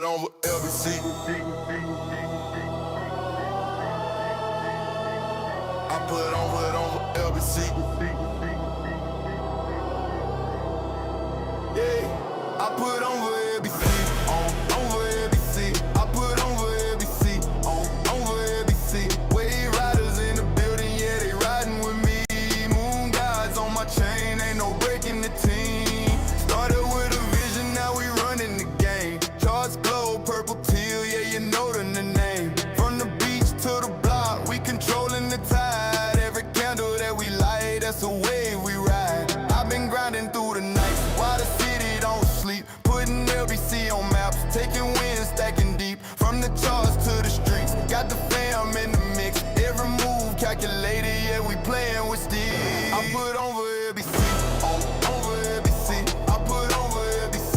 Over LBC. I put over LBC. Yeah, I put over LBC. Over LBC. I put over LBC. Over LBC. Wave riders in the building, yeah, they riding with me. Moon guys on my chain, ain't no breaking the team. Started with a vision, now we running the game. Charts glow, purple teal, yeah, you know the name. From the beach to the block, we controlling the tide. Every candle that we light, that's a wave we ride. I've been grinding through the night, while the city don't sleep. Putting LBC on maps, taking wins, stacking deep. From the charts to the streets, got the fam in the mix. Every move calculated, yeah, we playing with steel. I put over LBC, over LBC. I put over LBC,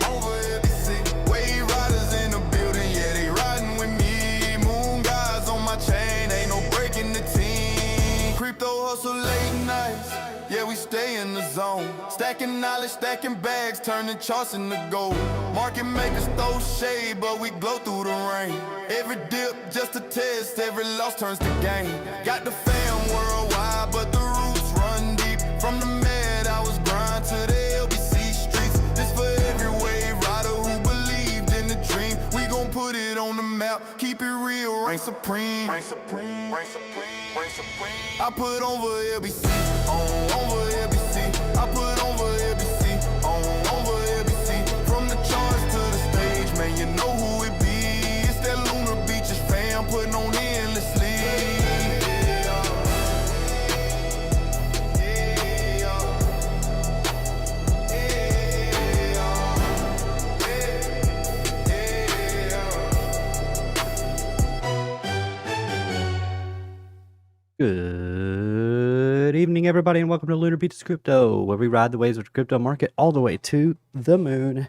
over LBC. Wave riders in the building, yeah, they riding with me. Moon guys on my chain, ain't no breaking the team. Crypto hustle late nights, yeah, we stay in the zone. Stacking knowledge, stacking bags, turning charts into gold. Market makers throw shade, but we glow through the rain. Every dip just a test, every loss turns to gain. Got the fam worldwide, but the roots run deep. From the med, I was grind to the LBC streets. This for every wave rider who believed in the dream. We gon' put it on the map, keep it real, reign supreme. Reign supreme, reign supreme, reign supreme. I put over LBC, over LBC. I put over LBC, over LBC. From the charts to the stage, man, you know who it be. It's that Lunar Beaches fam putting on endlessly. Good evening, everybody, and welcome to Lunar Beaches Crypto, where we ride the waves of the crypto market all the way to the moon.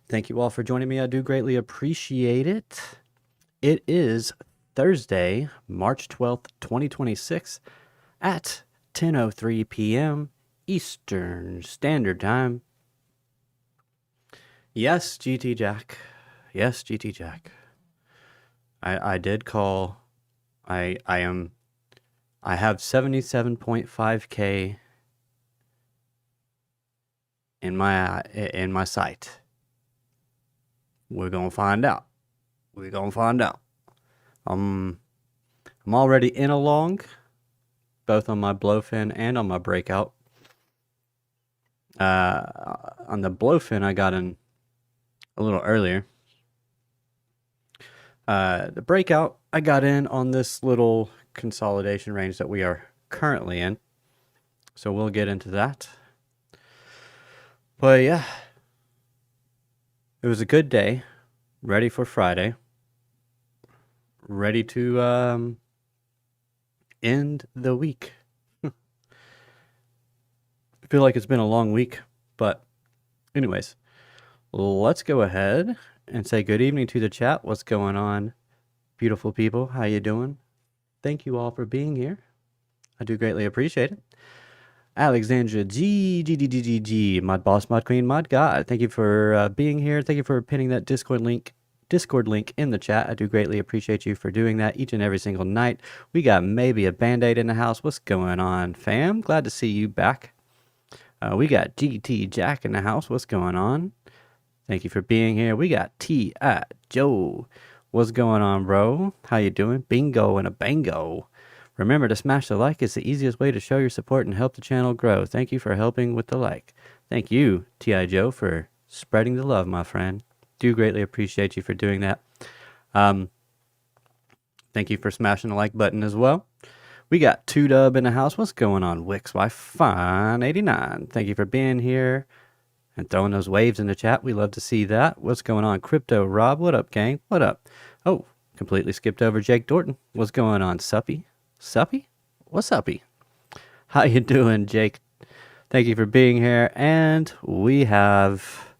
Thank you all for joining me. I do greatly appreciate it. It is Thursday, March 12th, 2026 at 10:03 p.m. Eastern Standard Time. Yes, GT Jack. Yes, GT Jack. I did call. I have 77.5K in my sight. We're gonna find out. We're gonna find out. I'm already in a long, both on my blowfin and on my breakout. On the blowfin, I got in a little earlier. The breakout, I got in on this little consolidation range that we are currently in, so we'll get into that. But yeah, it was a good day, ready for Friday, ready to end the week. I feel like it's been a long week, but anyways, let's go ahead and say good evening to the chat. What's going on, beautiful people? How you doing? Thank you all for being here. I do greatly appreciate it. Alexandra G, Mod Boss, Mod Queen, Mod God. Thank you for being here. Thank you for pinning that Discord link in the chat. I do greatly appreciate you for doing that each and every single night. We got maybe a Band-Aid in the house. What's going on, fam? Glad to see you back. We got GT Jack in the house. What's going on? Thank you for being here. We got T.I. Joe. What's going on, bro? How you doing? Bingo and a bango. Remember to smash the like. It's the easiest way to show your support and help the channel grow. Thank you for helping with the like. Thank you, T.I. Joe, for spreading the love, my friend. Do greatly appreciate you for doing that. Thank you for smashing the like button as well. We got 2Dub in the house. What's going on, Wixwife Fine 89? Thank you for being here and throwing those waves in the chat. We love to see that. What's going on, Crypto Rob? What up, gang? What up? Oh, completely skipped over Jake Dorton. What's going on, Suppy? Suppy? What's uppy? How you doing, Jake? Thank you for being here. And we have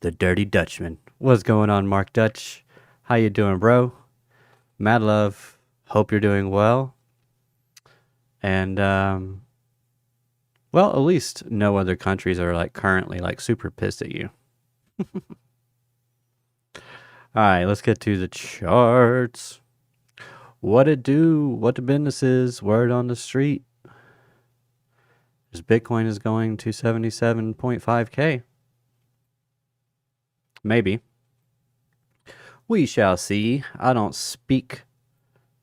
the Dirty Dutchman. What's going on, Mark Dutch? How you doing, bro? Mad love. Hope you're doing well. And well, at least no other countries are like currently like super pissed at you. All right, let's get to the charts. What it do? What the business is? Word on the street. This Bitcoin is going to 77.5K. Maybe. We shall see. I don't speak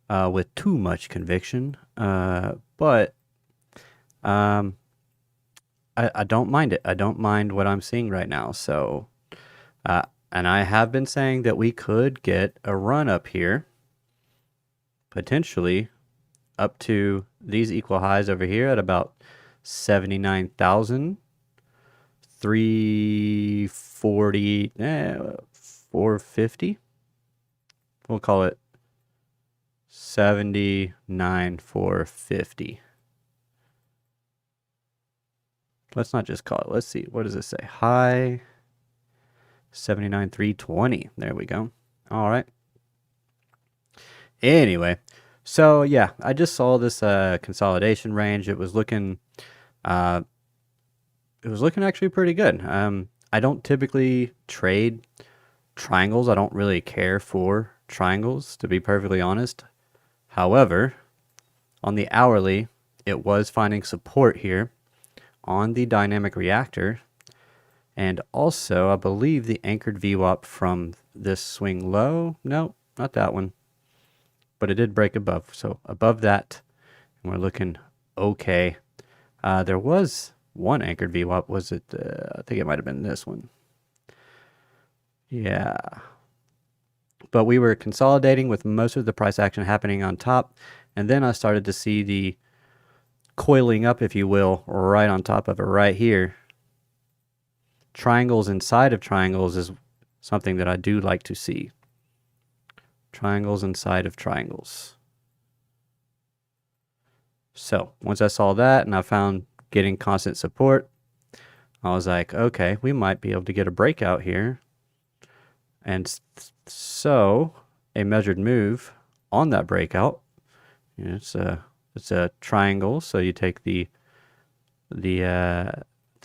with too much conviction, but I don't mind it. I don't mind what I'm seeing right now. So, and I have been saying that we could get a run up here, potentially up to these equal highs over here at about 79,340, 450. We'll call it 79,450. Let's not just call it. Let's see. What does it say? High 79,320. There we go. All right. Anyway, so yeah, I just saw this consolidation range. It was looking actually pretty good. I don't typically trade triangles. I don't really care for triangles, to be perfectly honest. However, on the hourly, it was finding support here on the dynamic reactor. And also, I believe the anchored VWAP from this swing low. No, not that one. But it did break above. So above that, and we're looking okay. There was one anchored VWAP. Was it? I think it might have been this one. Yeah. But we were consolidating with most of the price action happening on top. And then I started to see the coiling up, if you will, right on top of it right here. Triangles inside of triangles is something that I do like to see. Triangles inside of triangles. So once I saw that and I found getting constant support, I was like, okay, we might be able to get a breakout here. And so a measured move on that breakout. It's a triangle, so you take the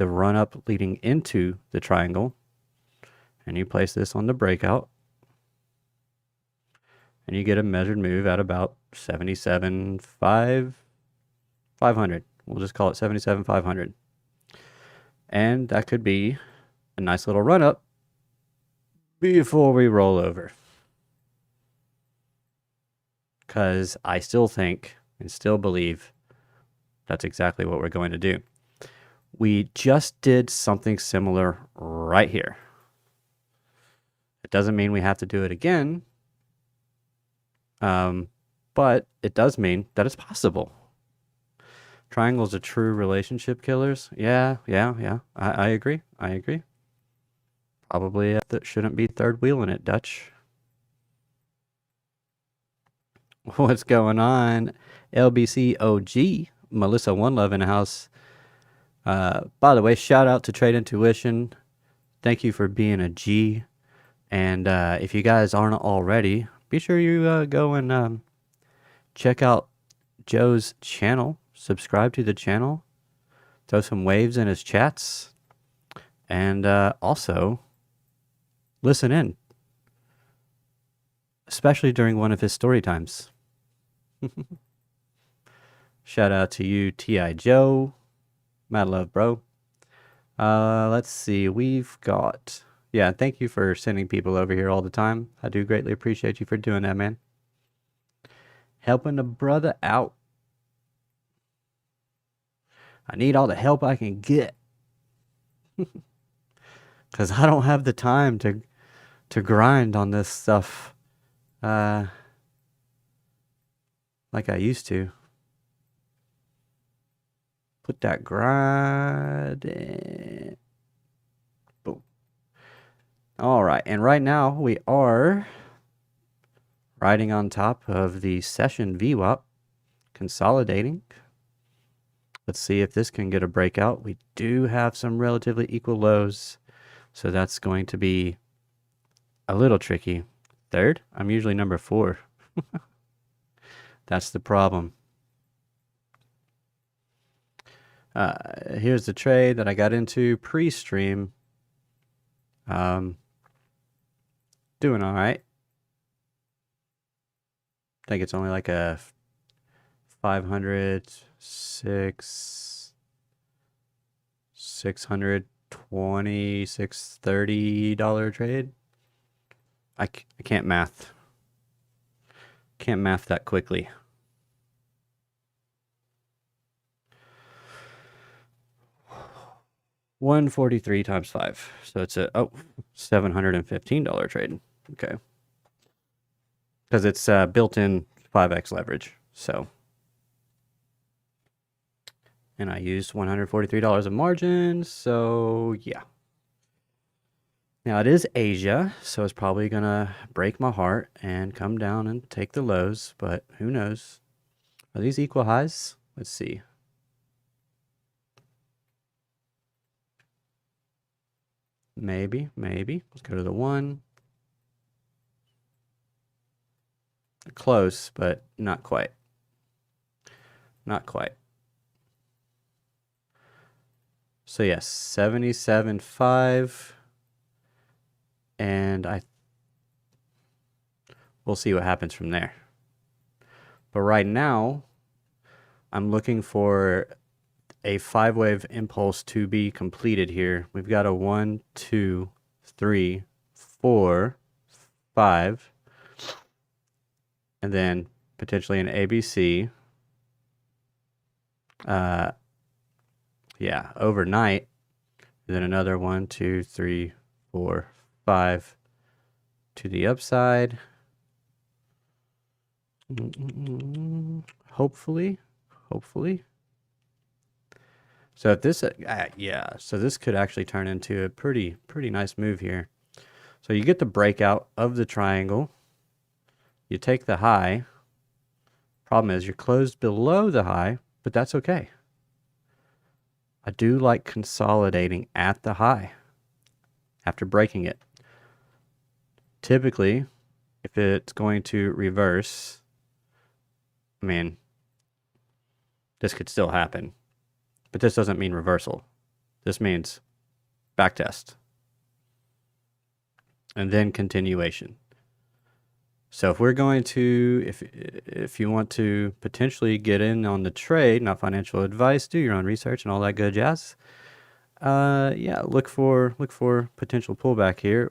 run up leading into the triangle, and you place this on the breakout, and you get a measured move at about 77,500. We'll just call it 77,500, and that could be a nice little run up before we roll over. Because I still think and still believe that's exactly what we're going to do. We just did something similar right here. It doesn't mean we have to do it again, but it does mean that it's possible. Triangles are true relationship killers. Yeah. I agree. Probably that shouldn't be third wheeling it, Dutch. What's going on? LBC OG, Melissa One Love in the house. By the way, shout out to Trade Intuition. Thank you for being a G. And if you guys aren't already, be sure you go and check out Joe's channel. Subscribe to the channel. Throw some waves in his chats. And also, listen in. Especially during one of his story times. Shout out to you, T.I. Joe. Mad love, bro. Let's see. We've got... Yeah, thank you for sending people over here all the time. I do greatly appreciate you for doing that, man. Helping a brother out. I need all the help I can get. Because I don't have the time to grind on this stuff like I used to. Put that grind in. Boom. All right. And right now we are riding on top of the session VWAP, consolidating. Let's see if this can get a breakout. We do have some relatively equal lows, so that's going to be a little tricky. Third? I'm usually number 4. That's the problem. Here's the trade that I got into pre-stream. doing all right. I think it's only like a 500, 620, $630 trade. I can't math. Can't math that quickly. $143 times 5. So it's a $715 trade. Okay. Because it's built-in 5x leverage. So, and I used $143 of margin. So yeah. Now it is Asia, so it's probably gonna break my heart and come down and take the lows, but who knows? Are these equal highs? Let's see. Maybe. Let's go to the 1. Close, but not quite. Not quite. So yes, 77.5. And we'll see what happens from there. But right now, I'm looking for a 5-wave impulse to be completed here. We've got a 1, 2, 3, 4, 5, and then potentially an ABC. Yeah, overnight. And then another 1, 2, 3, 4, 5 to the upside. Hopefully. So if this, so this could actually turn into a pretty nice move here. So you get the breakout of the triangle. You take the high. Problem is you're closed below the high, but that's okay. I do like consolidating at the high after breaking it. Typically, if it's going to reverse, I mean, this could still happen, but this doesn't mean reversal. This means backtest and then continuation. So if we're going to, if you want to potentially get in on the trade, not financial advice, do your own research and all that good jazz. Yeah, look for potential pullback here.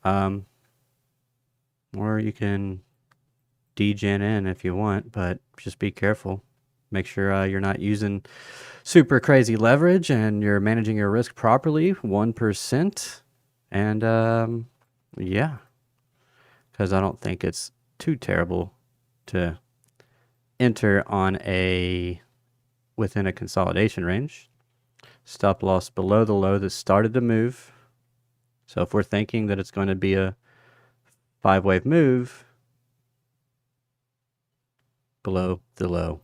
Or you can degen in if you want, but just be careful. Make sure you're not using super crazy leverage and you're managing your risk properly, 1%. And yeah, because I don't think it's too terrible to enter on within a consolidation range. Stop loss below the low that started the move. So if we're thinking that it's going to be a 5-wave move, below the low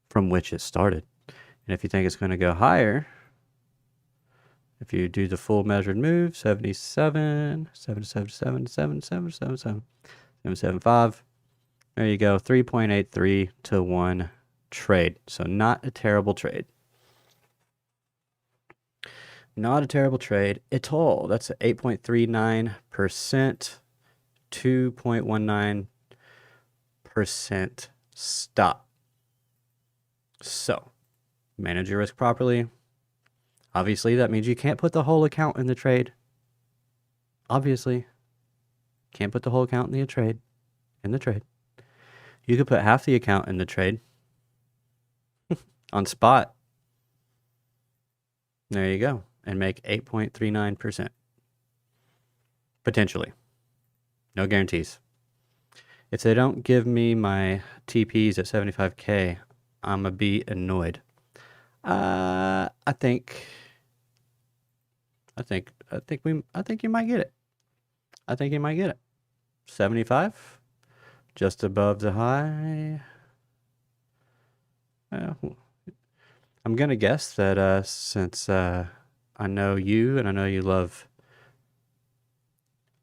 from which it started. And if you think it's going to go higher, if you do the full measured move, 77, 777, 777, 775, there you go, 3.83 to 1 trade. So not a terrible trade. Not a terrible trade at all. That's an 8.39%, 2.19% stop. So, manage your risk properly. Obviously, that means you can't put the whole account in the trade. Obviously, can't put the whole account in the trade. You could put half the account in the trade on spot. There you go. And make 8.39%. Potentially. No guarantees. If they don't give me my TPs at 75K, I'm going to be annoyed. I think you might get it. I think you might get it. 75, just above the high. I'm gonna guess that since I know you and I know you love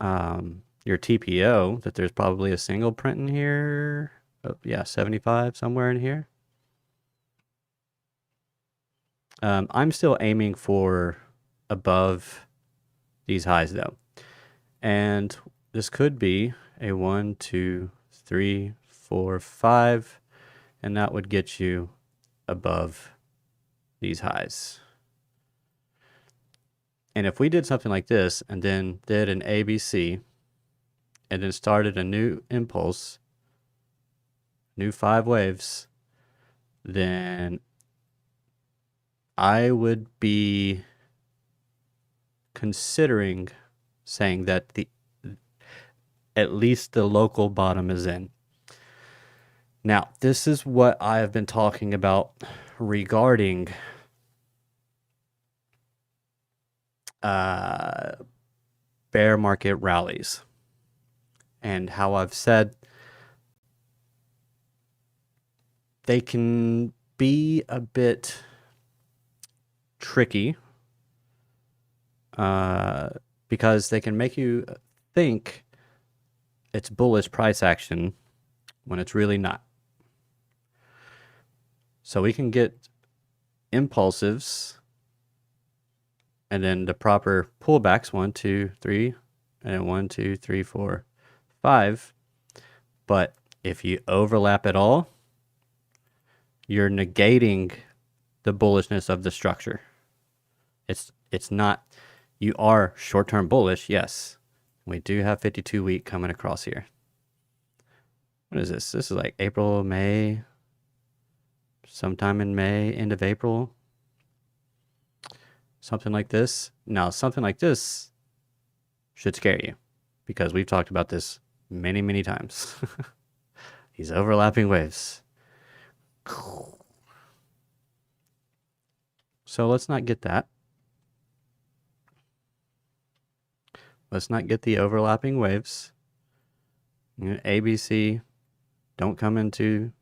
your TPO, that there's probably a single print in here. Oh, yeah, 75 somewhere in here. I'm still aiming for above these highs though. And this could be a 1, 2, 3, 4, 5, and that would get you above these highs. And if we did something like this and then did an ABC and then started a new impulse, new 5 waves, then I would be considering saying that at least the local bottom is in. Now, this is what I have been talking about regarding bear market rallies, and how I've said they can be a bit tricky because they can make you think it's bullish price action when it's really not. So we can get impulsives and then the proper pullbacks, 1, 2, 3, and then 1, 2, 3, 4, 5. But if you overlap it all, you're negating the bullishness of the structure. It's not, you are short-term bullish, yes. We do have 52 week coming across here. What is this? This is like April, May, sometime in May, end of April. Something like this. Now, something like this should scare you because we've talked about this many, many times. These overlapping waves. So let's not get that. Let's not get the overlapping waves. ABC, don't come into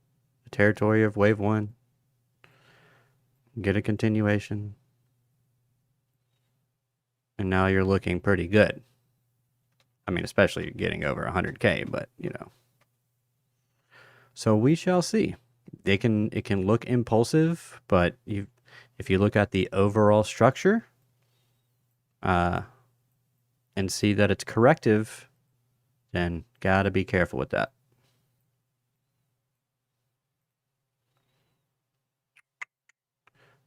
the territory of wave 1. Get a continuation. And now you're looking pretty good. I mean, especially getting over 100K, but you know. So we shall see. It can look impulsive, but if you look at the overall structure, and see that it's corrective, then gotta be careful with that.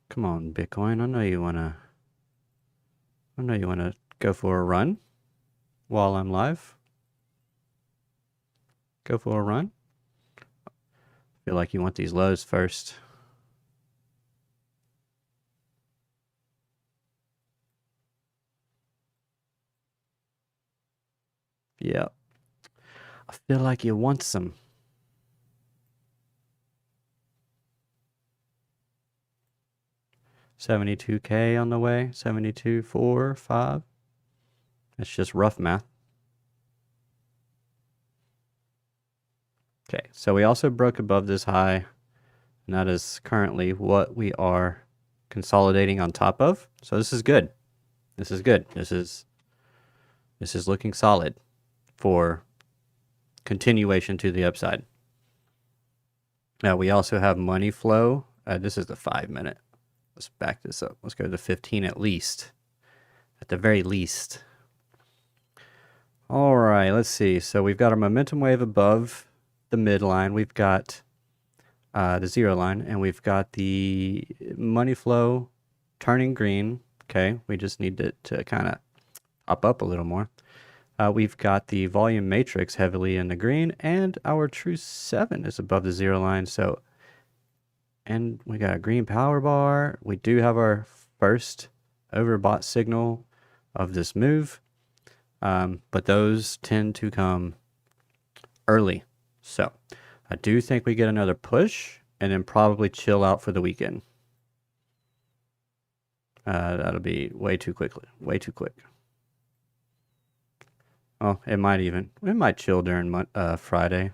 Come on, Bitcoin. I know you wanna go for a run while I'm live. Go for a run. Feel like you want these lows first. Yeah. I feel like you want some. $72K on the way. 72, 4, 5. That's just rough math. Okay, so we also broke above this high, and that is currently what we are consolidating on top of. So this is good. This is good. This is looking solid for continuation to the upside. Now we also have money flow. This is the 5 minute. Let's back this up. Let's go to the 15 at least. At the very least. All right, let's see. So we've got our momentum wave above the midline. We've got the 0 line, and we've got the money flow turning green. Okay, we just need it to kind of pop up a little more. We've got the volume matrix heavily in the green, and our true 7 is above the 0 line. So, and we got a green power bar. We do have our first overbought signal of this move, but those tend to come early. So I do think we get another push and then probably chill out for the weekend. That'll be way too quickly, way too quick. Oh, it might chill during Friday.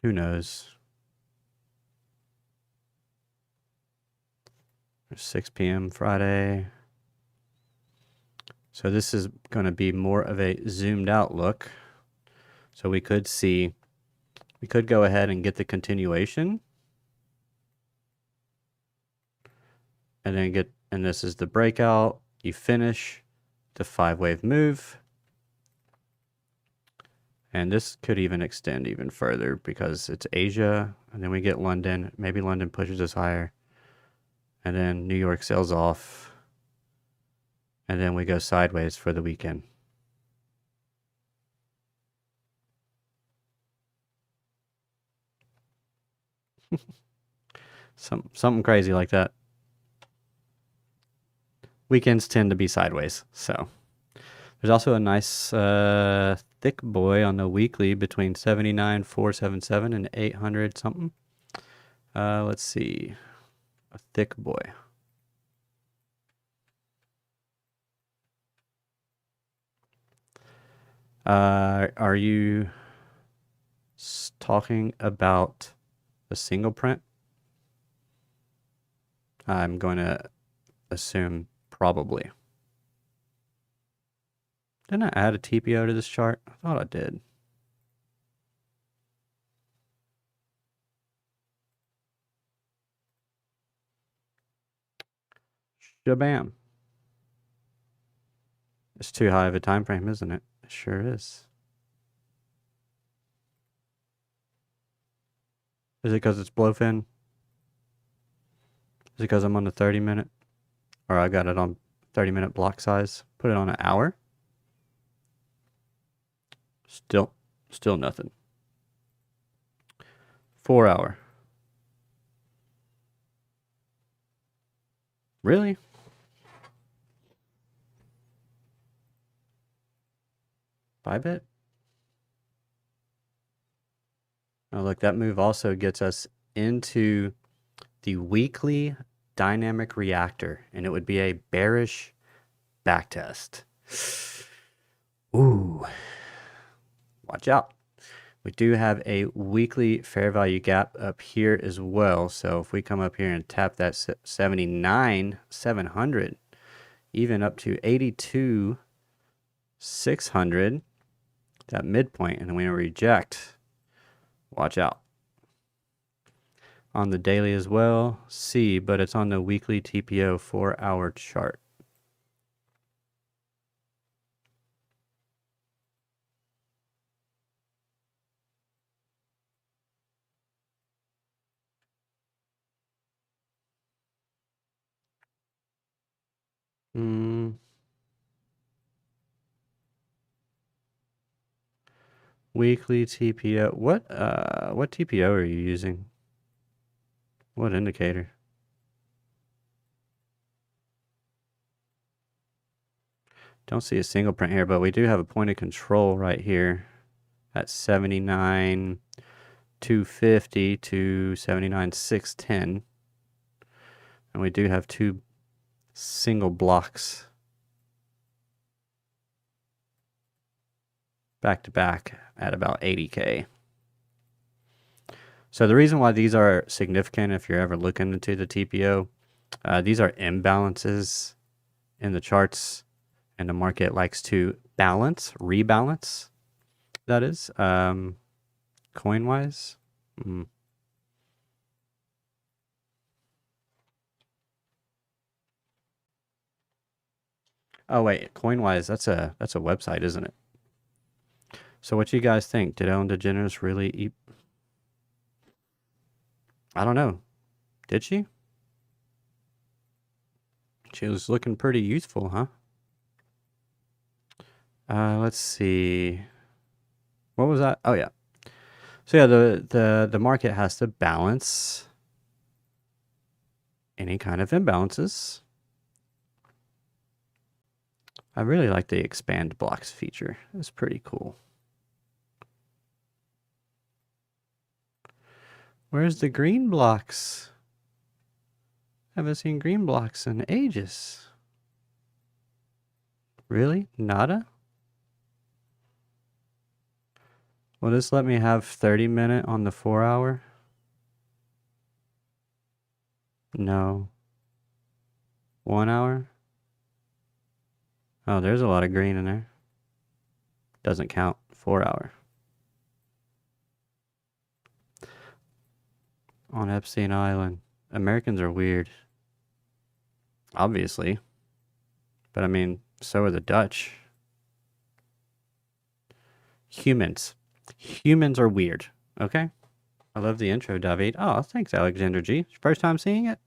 Who knows? 6 p.m. Friday. So this is going to be more of a zoomed out look. So we could go ahead and get the continuation. And then and this is the breakout. You finish the 5-wave move. And this could even extend even further because it's Asia, and then we get London. Maybe London pushes us higher, and then New York sells off, and then we go sideways for the weekend. Something crazy like that. Weekends tend to be sideways, so. There's also a nice thick boy on the weekly between 79,477 and 800 something. Let's see. A thick boy. Are you talking about a single print? I'm going to assume probably. Didn't I add a TPO to this chart? I thought I did. Shabam. It's too high of a time frame, isn't it? It sure is. Is it because it's blowfin? Is it because I'm on the 30-minute? Or I got it on 30-minute block size? Put it on an hour? Still nothing. 4 hour. Really? Bybit? Oh, look, that move also gets us into the weekly dynamic reactor, and it would be a bearish backtest. Ooh. Watch out. We do have a weekly fair value gap up here as well. So if we come up here and tap that 79,700, even up to 82,600, that midpoint, and then we reject, watch out. On the daily as well, C, but it's on the weekly TPO 4-hour chart. Weekly TPO. What TPO are you using? What indicator? Don't see a single print here, but we do have a point of control right here at 79,250 to 79,610. And we do have two single blocks back to back at about 80K. So the reason why these are significant, if you're ever looking into the TPO, these are imbalances in the charts, and the market likes to rebalance, that is, coin-wise. Oh wait, coin-wise, that's a website, isn't it? So what you guys think? Did Ellen DeGeneres really eat? I don't know. Did she? She was looking pretty youthful, huh? Let's see. What was that? Oh yeah. So yeah, the market has to balance any kind of imbalances. I really like the expand blocks feature. It's pretty cool. Where's the green blocks? Haven't seen green blocks in ages. Really? Nada? Will this let me have 30-minute on the 4-hour? No. 1 hour? Oh, there's a lot of green in there. Doesn't count. 4-hour. On Epstein Island. Americans are weird. Obviously. But I mean, So are the Dutch. Humans. Humans are weird. Okay? I love the intro, David. Oh, thanks, Alexander G. First time seeing it?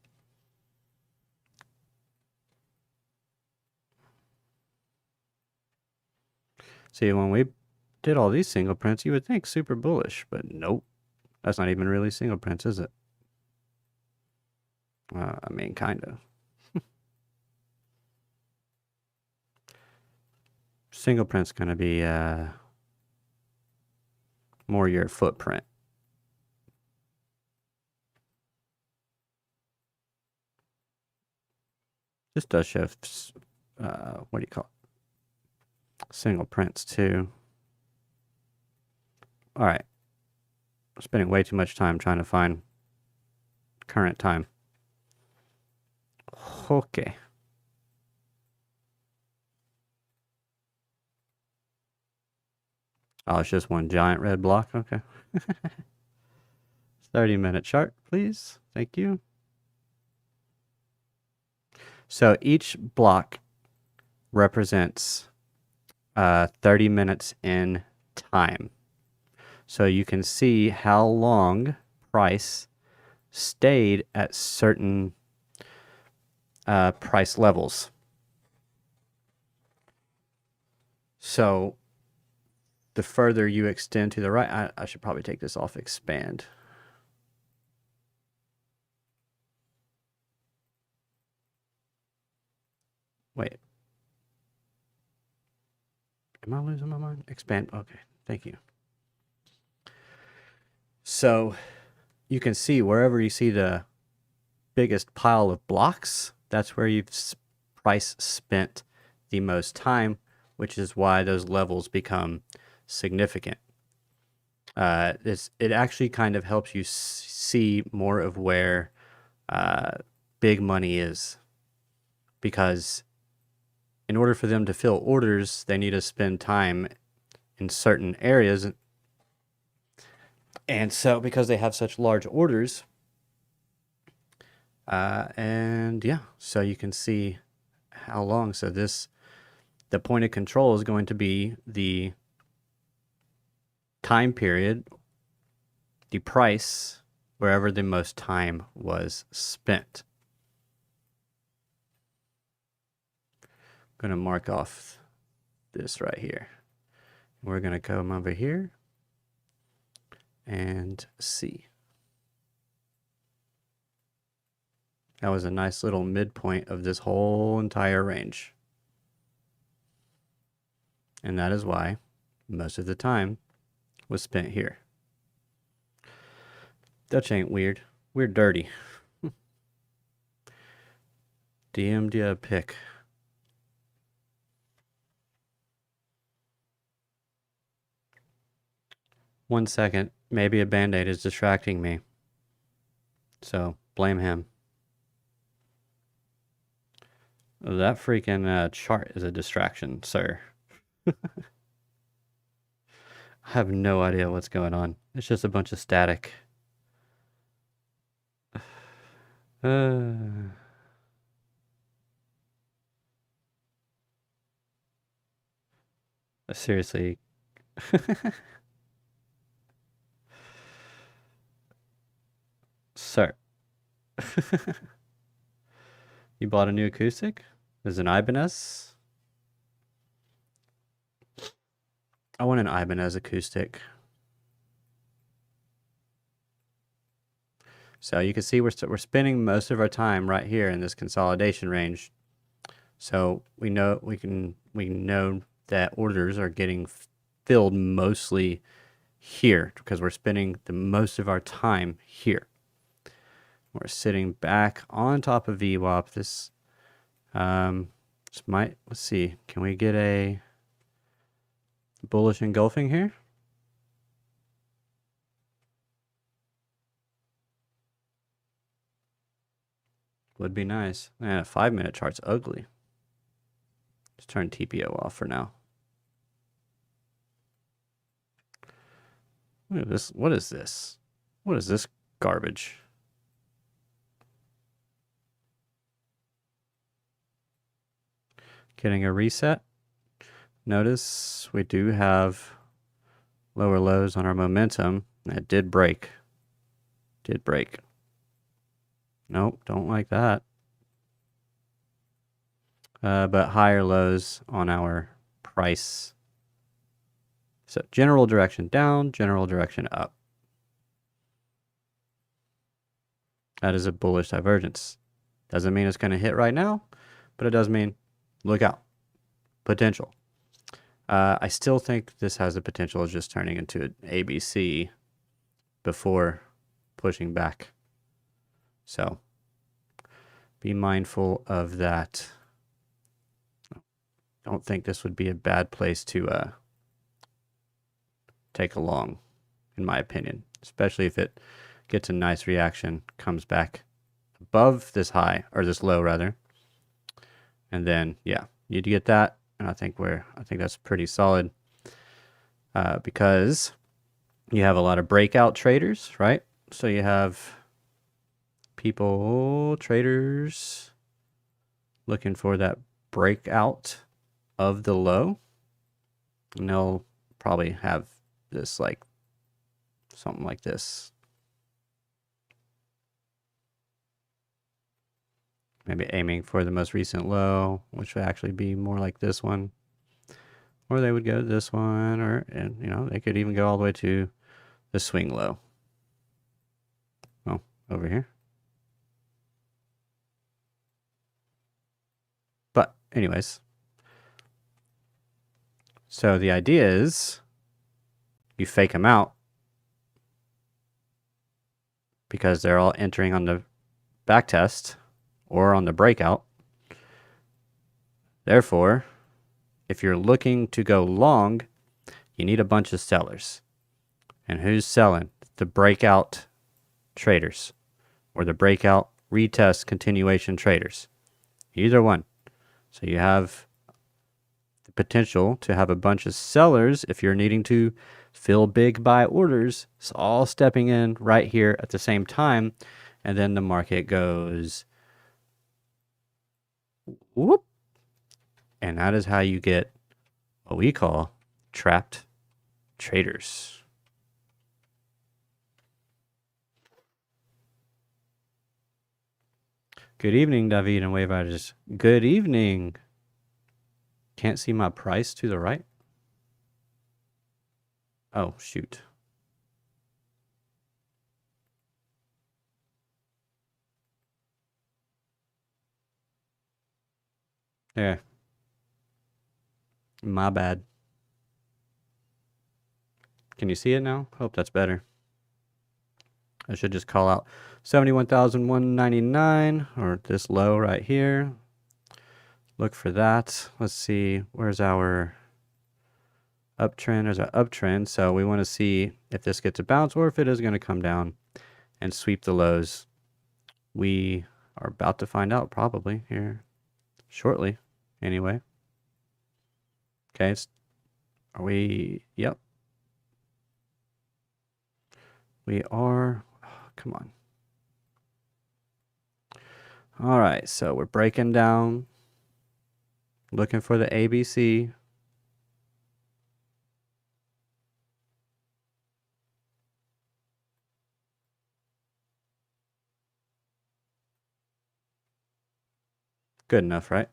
See, when we did all these single prints, you would think super bullish, but nope. That's not even really single prints, is it? I mean, kind of. Single print's going to be more your footprint. This does show, what do you call it? Single prints too. All right. I'm spending way too much time trying to find current time. Okay. Oh, it's just one giant red block. Okay. 30-minute chart, please. Thank you. So each block represents 30 minutes in time. So you can see how long price stayed at certain price levels. So the further you extend to the right, I should probably take this off expand. Wait. Am I losing my mind? Expand. Okay. Thank you. So you can see wherever you see the biggest pile of blocks, that's where you've price spent the most time, which is why those levels become significant. It actually kind of helps you see more of where big money is, because in order for them to fill orders, they need to spend time in certain areas. And so because they have such large orders, and yeah, so you can see how long. So the point of control is going to be the time period, the price, wherever the most time was spent. I'm going to mark off this right here. We're going to come over here and see. That was a nice little midpoint of this whole entire range. And that is why most of the time was spent here. Dutch ain't weird. We're dirty. DM'd you a pic. One second. Maybe a band-aid is distracting me. So blame him. That freaking chart is a distraction, sir. I have no idea what's going on. It's just a bunch of static. Seriously. Sir. You bought a new acoustic? There's an Ibanez. I want an Ibanez acoustic. So you can see we're spending most of our time right here in this consolidation range. So we know that orders are getting filled mostly here because we're spending the most of our time here. We're sitting back on top of VWAP. This might, let's see, can we get a bullish engulfing here? Would be nice. Man, a 5-minute chart's ugly. Just turn TPO off for now. Look at this. What is this? What is this garbage? getting a reset. Notice we do have lower lows on our momentum. It did break. Did break. Nope, don't like that. But higher lows on our price. So general direction down, general direction up. That is a bullish divergence. Doesn't mean it's going to hit right now, but it does mean look out. Potential. I still think this has the potential of just turning into an ABC before pushing back. So be mindful of that. Don't think this would be a bad place to take a long, in my opinion, especially if it gets a nice reaction, comes back above this high, or this low rather, and then yeah, you'd get that, and I think that's pretty solid, because you have a lot of breakout traders, right? So you have traders looking for that breakout of the low, and they'll probably have this like something like this. Maybe aiming for the most recent low, which would actually be more like this one. Or they would go to this one, and you know, they could even go all the way to the swing low. Oh, over here. But anyways, so the idea is you fake them out because they're all entering on the back test or on the breakout. Therefore, if you're looking to go long, you need a bunch of sellers. And who's selling? The breakout traders or the breakout retest continuation traders. Either one. So you have the potential to have a bunch of sellers if you're needing to fill big buy orders. It's all stepping in right here at the same time. And then the market goes whoop. And that is how you get what we call trapped traders. Good evening, David and Wave Riders. Good evening. Can't see my price to the right. Oh, shoot. There. My bad. Can you see it now? Hope that's better. I should just call out 71,199 or this low right here. Look for that. Let's see. Where's our uptrend? There's our uptrend. So we want to see if this gets a bounce or if it is going to come down and sweep the lows. We are about to find out probably here shortly. Anyway. Okay. Are we? Yep. We are. Oh, come on. All right. So we're breaking down. Looking for the ABC. Good enough, right?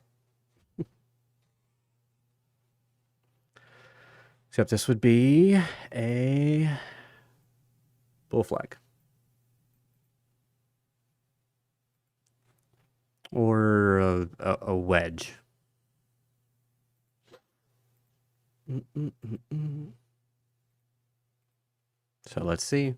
Except this would be a bull flag. Or a wedge. So let's see.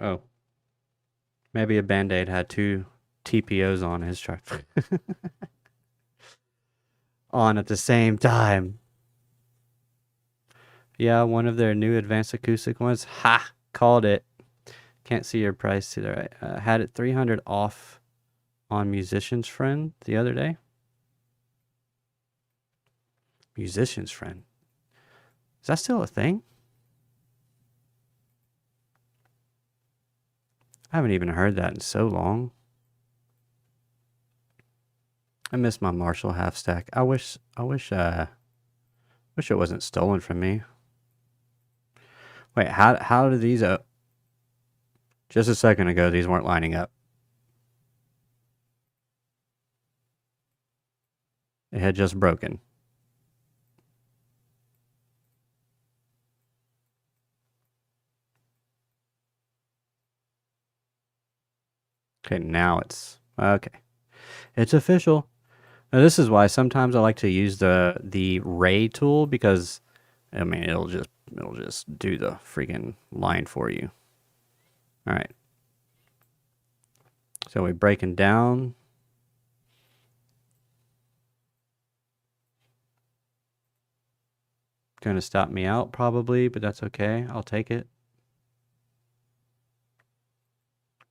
Oh. Maybe a Band-Aid had 2 TPOs on his chart. On at the same time. Yeah, one of their new advanced acoustic ones. Ha! Called it. Can't see your price to the right. Had it 300 off on Musician's Friend the other day. Musician's Friend. Is that still a thing? I haven't even heard that in so long. I miss my Marshall half stack. I wish it wasn't stolen from me. Wait, how did these just a second ago these weren't lining up. It had just broken. Okay, now it's okay. It's official. Now this is why sometimes I like to use the ray tool, because I mean it'll just do the freaking line for you. All right. So we're breaking down. Going to stop me out probably, but that's okay. I'll take it.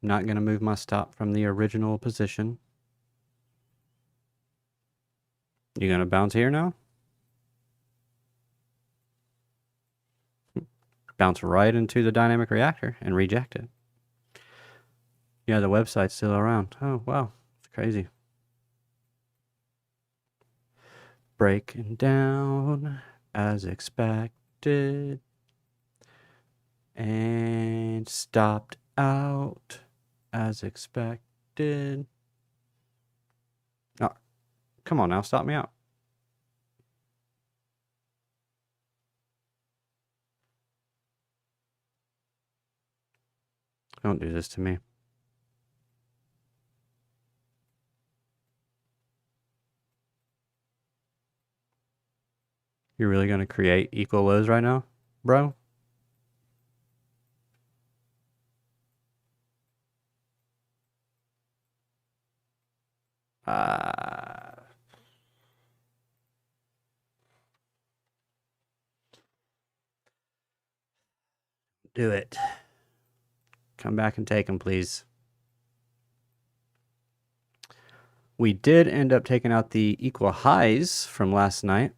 Not going to move my stop from the original position. You going to bounce here now? Bounce right into the dynamic reactor and reject it. Yeah, the website's still around. Oh, wow. It's crazy. Breaking down as expected. And stopped out as expected. Oh, come on now, stop me out. Don't do this to me. You're really going to create equal lows right now, bro? Do it. Come back and take them, please. We did end up taking out the equal highs from last night.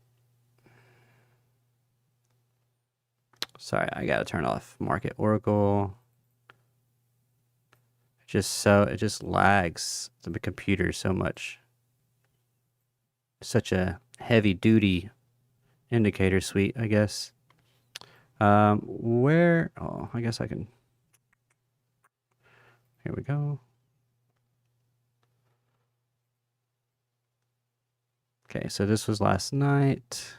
Sorry, I gotta turn off Market Oracle. It just lags the computer so much. Such a heavy duty indicator suite, I guess. Oh, I guess I can. Here we go. Okay, so this was last night.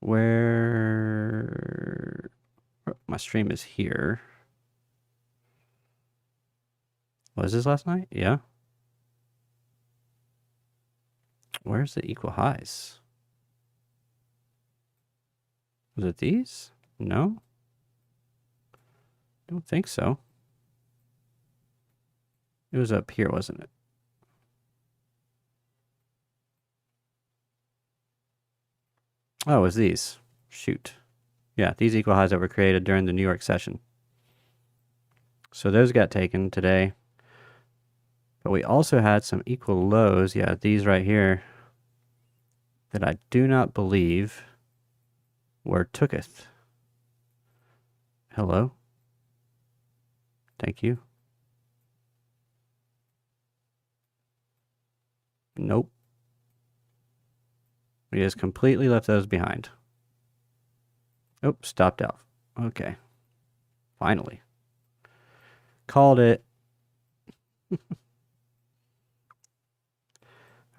Where my stream is here. Was this last night? Yeah. Where's the equal highs? Was it these? No. Don't think so. It was up here, wasn't it? Oh, it was these. Shoot. Yeah, these equal highs that were created during the New York session. So those got taken today. But we also had some equal lows. Yeah, these right here that I do not believe were tooketh. Hello. Thank you. Nope. We just completely left those behind. Oh, stopped out. Okay. Finally. Called it.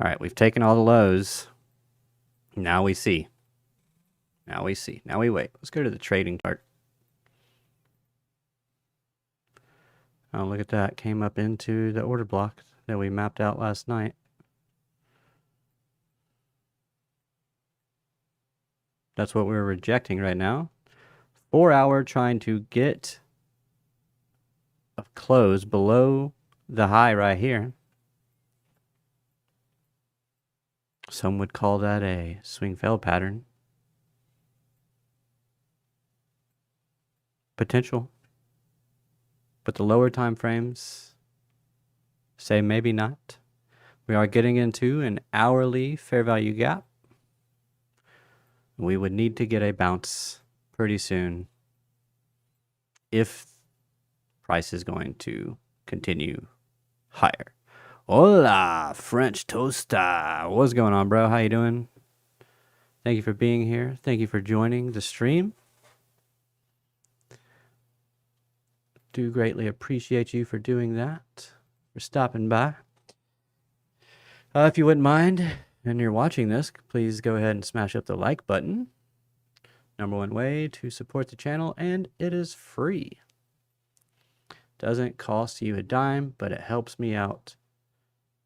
All right, we've taken all the lows. Now we see. Now we see. Now we wait. Let's go to the trading chart. Oh, look at that. Came up into the order block that we mapped out last night. That's what we're rejecting right now. 4 hour trying to get a close below the high right here. Some would call that a swing fail pattern. Potential. But the lower time frames say maybe not. We are getting into an hourly fair value gap. We would need to get a bounce pretty soon if price is going to continue higher. Hola, French Toaster. What's going on, bro? How you doing? Thank you for being here. Thank you for joining the stream. Do greatly appreciate you for doing that, for stopping by. If you wouldn't mind, and you're watching this, please go ahead and smash up the like button. Number one way to support the channel, and it is free. Doesn't cost you a dime, but it helps me out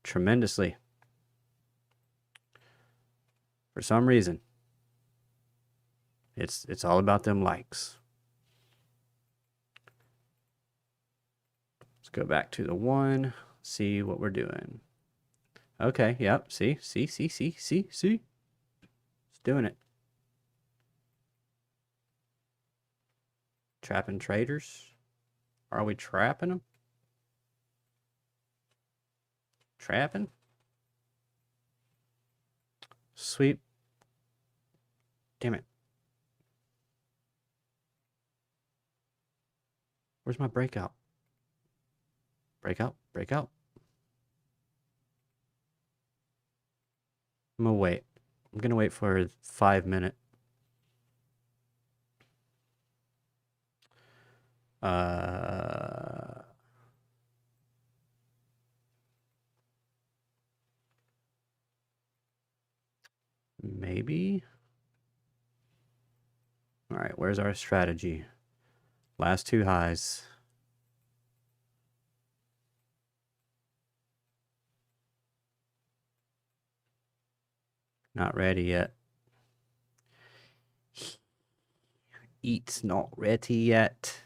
tremendously. For some reason, it's all about them likes. Let's go back to the one, see what we're doing. Okay, yep, see? It's doing it. Trapping traders. Are we trapping them? Trapping? Sweep. Damn it. Where's my breakout? Breakout. I'm gonna wait. I'm gonna wait for a 5 minute. Maybe. All right, where's our strategy? Last two highs. Not ready yet. It's not ready yet.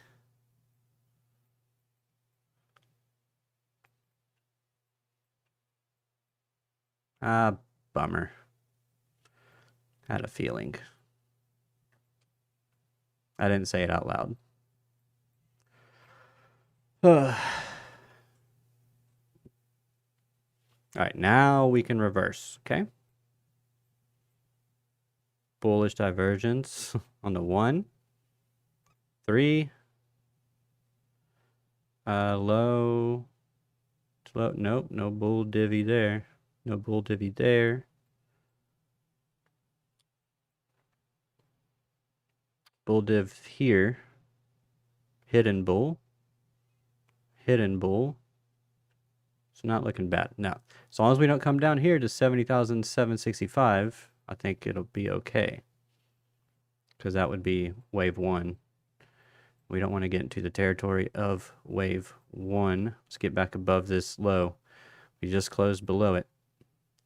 Ah, bummer. Had a feeling. I didn't say it out loud. All right, now we can reverse, okay? Bullish divergence on the 1. 3. Low. Nope, no bull divvy there. No bull divvy there. Bull div here. Hidden bull. Hidden bull. It's not looking bad. Now, as long as we don't come down here to 70,765, I think it'll be okay. Because that would be wave 1. We don't want to get into the territory of wave 1. Let's get back above this low. We just closed below it.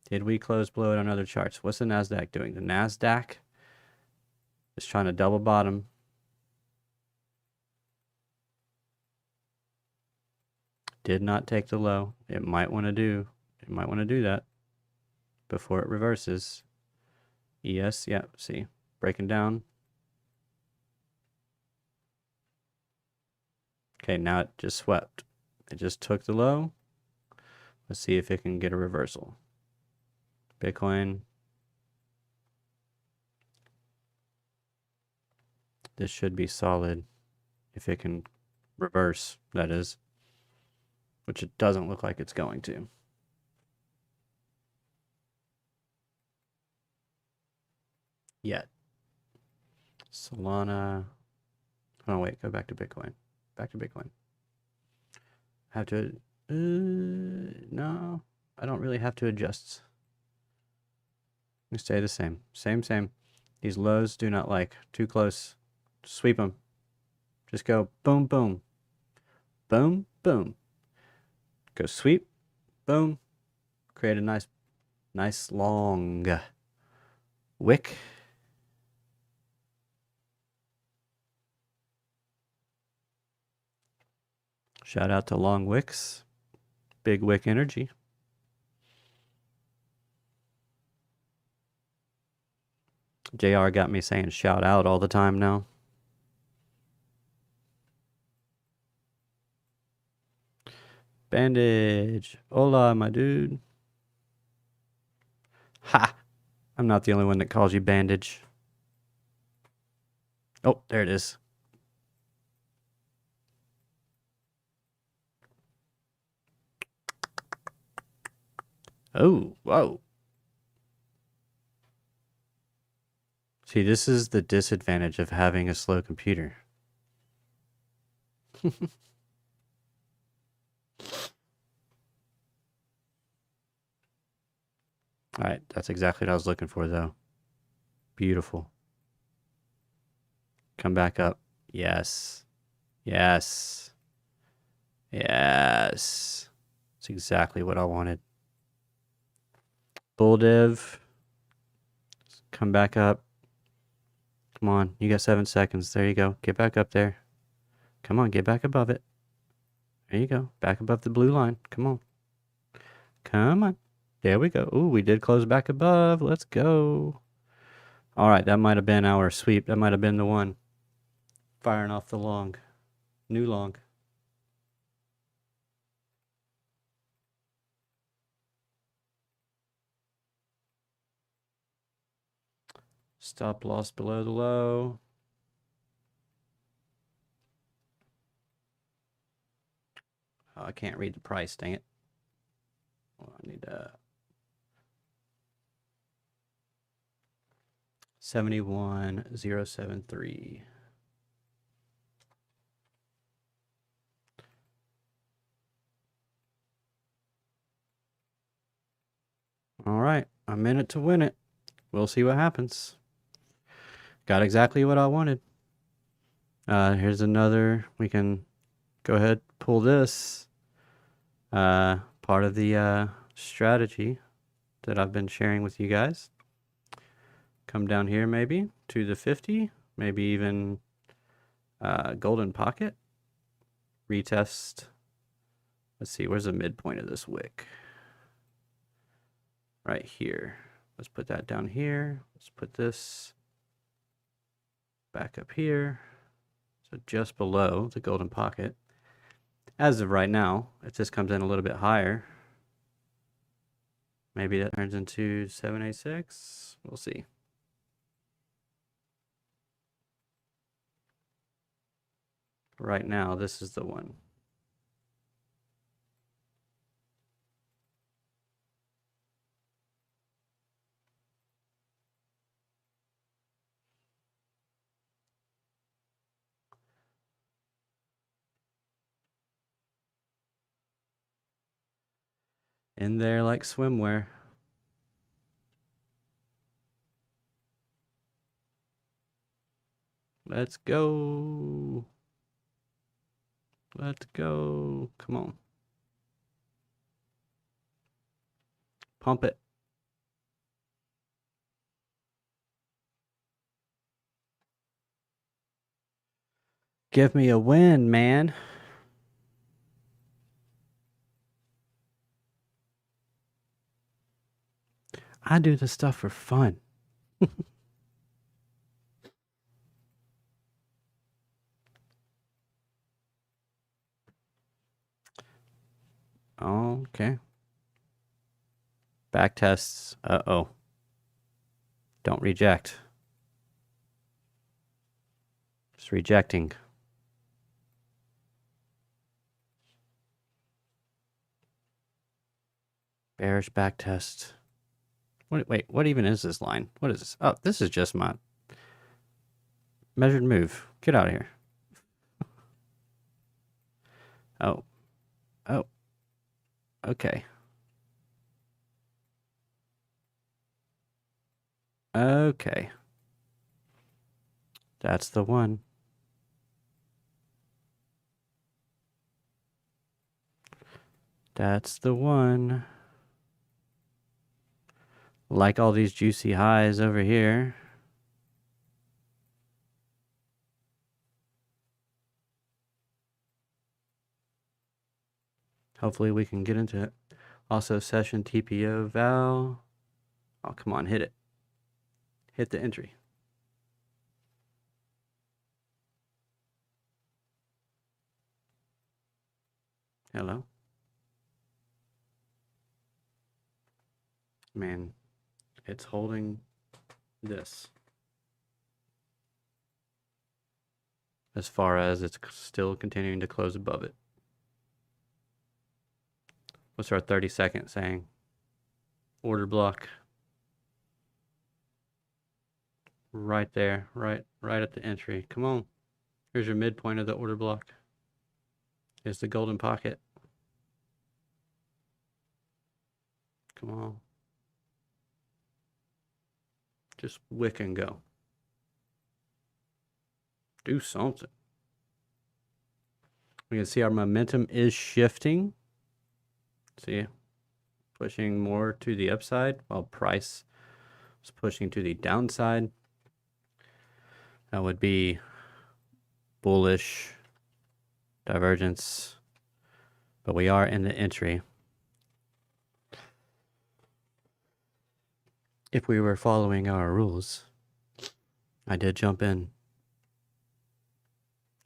Did we close below it on other charts? What's the NASDAQ doing? The NASDAQ is trying to double bottom. Did not take the low. It might want to do that before it reverses. Yes, yeah, see, breaking down. Okay, now it just swept. It just took the low. Let's see if it can get a reversal. Bitcoin. This should be solid if it can reverse, that is. Which it doesn't look like it's going to. Yet. Solana. Oh, wait, go back to Bitcoin. Back to Bitcoin. Have to, no, I don't really have to adjust. We stay the same. Same. These lows do not like. Too close. Sweep them. Just go boom, boom. Boom, boom. Go sweep. Boom. Create a nice long wick. Shout out to long wicks. Big wick energy. JR got me saying shout out all the time now. Bandage. Hola, my dude. Ha! I'm not the only one that calls you Bandage. Oh, there it is. Oh, whoa. See, this is the disadvantage of having a slow computer. All right, that's exactly what I was looking for, though. Beautiful. Come back up. Yes. Yes. Yes. That's exactly what I wanted. Bull div. Come back up. Come on. You got 7 seconds. There you go. Get back up there. Come on. Get back above it. There you go. Back above the blue line. Come on. Come on. There we go. Ooh, we did close back above. Let's go. All right. That might have been our sweep. That might have been the one. Firing off the long. New long. Stop loss below the low. Oh, I can't read the price, dang it. Well, I need 71,073. All right, I'm in it to win it. We'll see what happens. Got exactly what I wanted. Here's another. We can go ahead, pull this. Part of the strategy that I've been sharing with you guys. Come down here maybe to the 50, maybe even golden pocket. Retest. Let's see, where's the midpoint of this wick? Right here. Let's put that down here. Let's put this back up here. So just below the golden pocket. As of right now, if this comes in a little bit higher, maybe that turns into 786. We'll see. Right now, this is the one. In there like swimwear. Let's go. Let's go. Come on. Pump it. Give me a win, man. I do this stuff for fun. Okay. Back tests. Uh-oh. Don't reject. Just rejecting. Bearish back test. Wait, what even is this line? What is this? Oh, this is just my measured move. Get out of here. Oh. Oh. Okay. Okay. That's the one. That's the one. Like all these juicy highs over here. Hopefully we can get into it. Also, session TPO Val. Oh, come on, hit it. hit the entry. Hello? Man, it's holding this. As far as it's still continuing to close above it. What's our 30-second saying? Order block. Right there, right at the entry. Come on. Here's your midpoint of the order block. Here's the golden pocket. Come on. Just wick and go. Do something. We can see our momentum is shifting. See, pushing more to the upside while price is pushing to the downside. That would be bullish divergence, but we are in the entry. If we were following our rules, I did jump in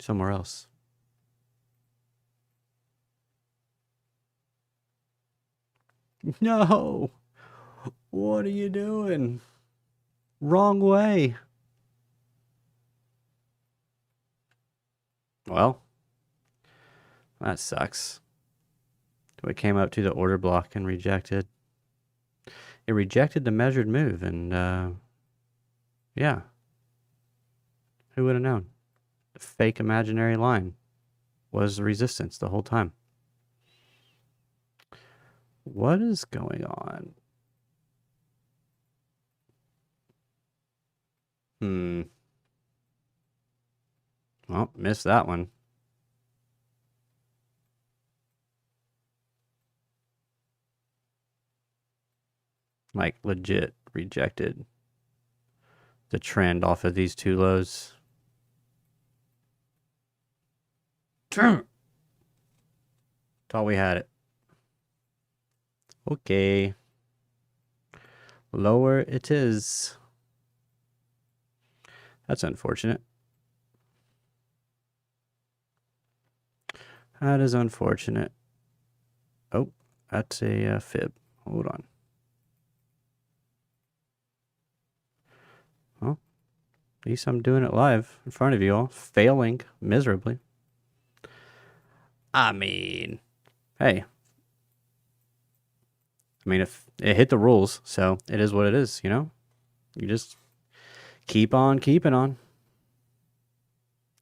somewhere else. No! What are you doing? Wrong way. Well, that sucks. We came up to the order block and rejected. It rejected the measured move, and yeah. Who would have known? The fake imaginary line was the resistance the whole time. What is going on? Well, missed that one. Like, legit rejected the trend off of these two lows. Thought we had it. Okay. Lower it is. That's unfortunate. That is unfortunate. Oh, that's a fib. Hold on. Well, at least I'm doing it live in front of you all, failing miserably. I mean, hey. I mean, if it hit the rules, so it is what it is, you know? You just keep on keeping on.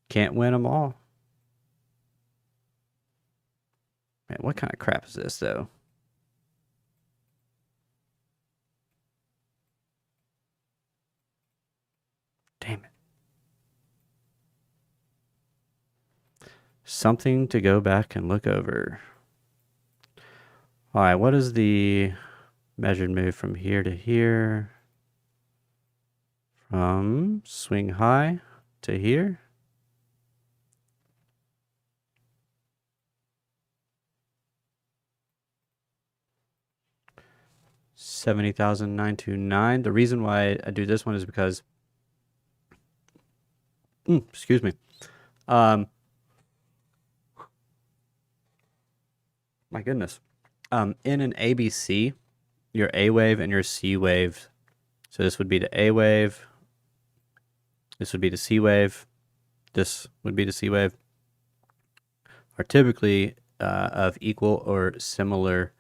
Can't win them all. Man, what kind of crap is this, though? Damn it. Something to go back and look over. All right, what is the measured move from here to here? From swing high to here? $70,929. The reason why I do this one is because, excuse me. My goodness. In an ABC, your A wave and your C wave. So this would be the A wave. This would be the C wave. This would be the C wave. Are typically of equal or similar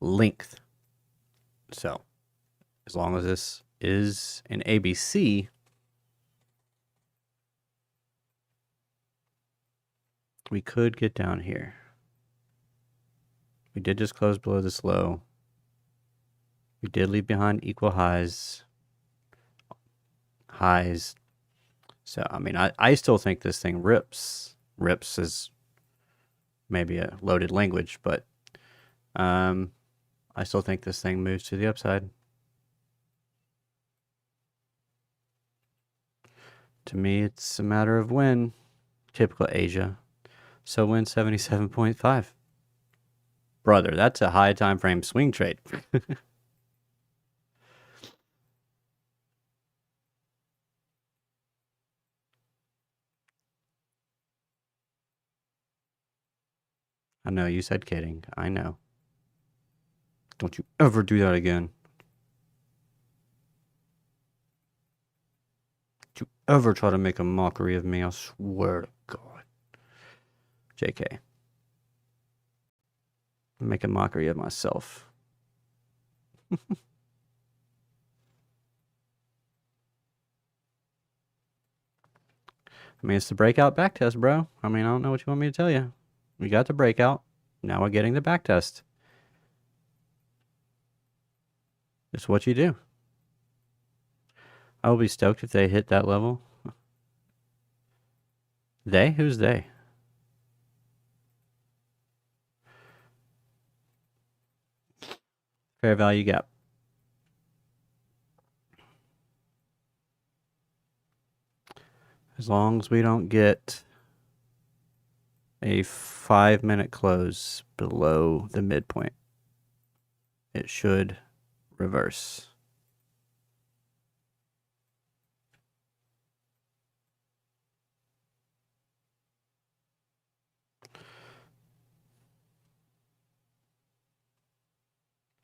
length. So as long as this is an ABC, we could get down here. We did just close below this low. We did leave behind equal highs. So, I mean, I still think this thing rips. Rips is maybe a loaded language, but I still think this thing moves to the upside. To me, it's a matter of when. Typical Asia. So when 77.5. Brother, that's a high time frame swing trade. I know you said kidding. I know. Don't you ever do that again. Don't you ever try to make a mockery of me, I swear to God. JK. Make a mockery of myself. I mean, it's the breakout backtest, bro. I mean, I don't know what you want me to tell you. We got the breakout. Now we're getting the backtest. It's what you do. I will be stoked if they hit that level. They? Who's they? Fair value gap. As long as we don't get a 5-minute close below the midpoint, it should reverse.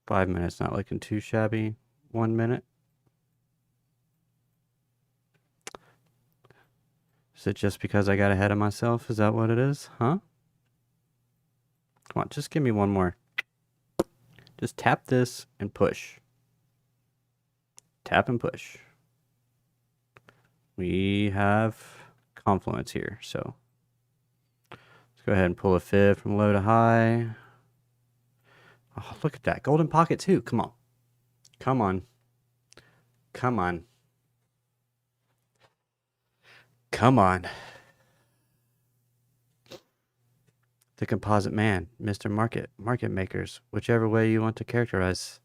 Five minutes not looking too shabby. 1 minute. Is it just because I got ahead of myself? Is that what it is? Huh? Come on, just give me one more. Just tap this and push. Tap and push. We have confluence here, so let's go ahead and pull a fib from low to high. Oh, look at that. Golden pocket too. Come on. Come on. Come on. Come on. The composite man, Mr. Market makers, whichever way you want to characterize.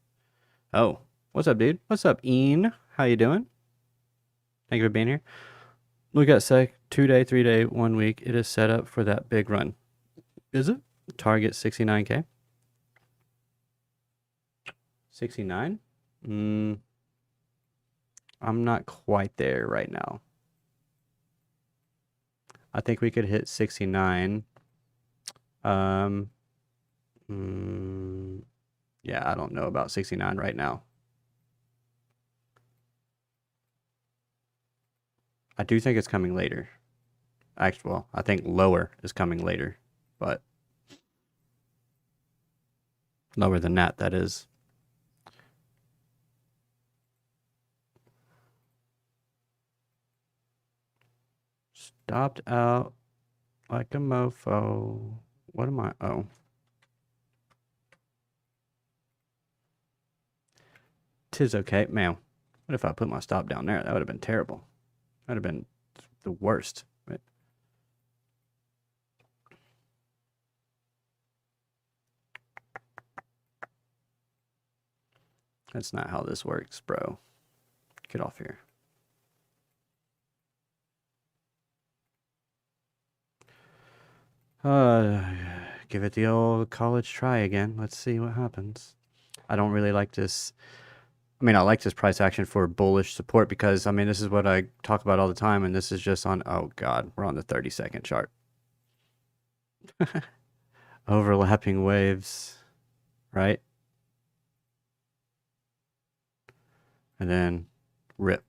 Oh, what's up, dude? What's up, Ian? How you doing? Thank you for being here. Look at 2-day, 3-day, 1 week. It is set up for that big run. Is it? Target 69K. 69? I'm not quite there right now. I think we could hit 69. Yeah, I don't know about 69 right now. I do think it's coming later. Actually, well, I think lower is coming later, but lower than that, that is. Stopped out like a mofo. What am I? Oh. Tis okay. Man, what if I put my stop down there? That would have been terrible. That would have been the worst. Right? That's not how this works, bro. Get off here. Give it the old college try again. Let's see what happens. I don't really like this. I mean, I like this price action for bullish support because, I mean, this is what I talk about all the time, and this is just on, oh God, we're on the 30-second chart. Overlapping waves, right? And then rip.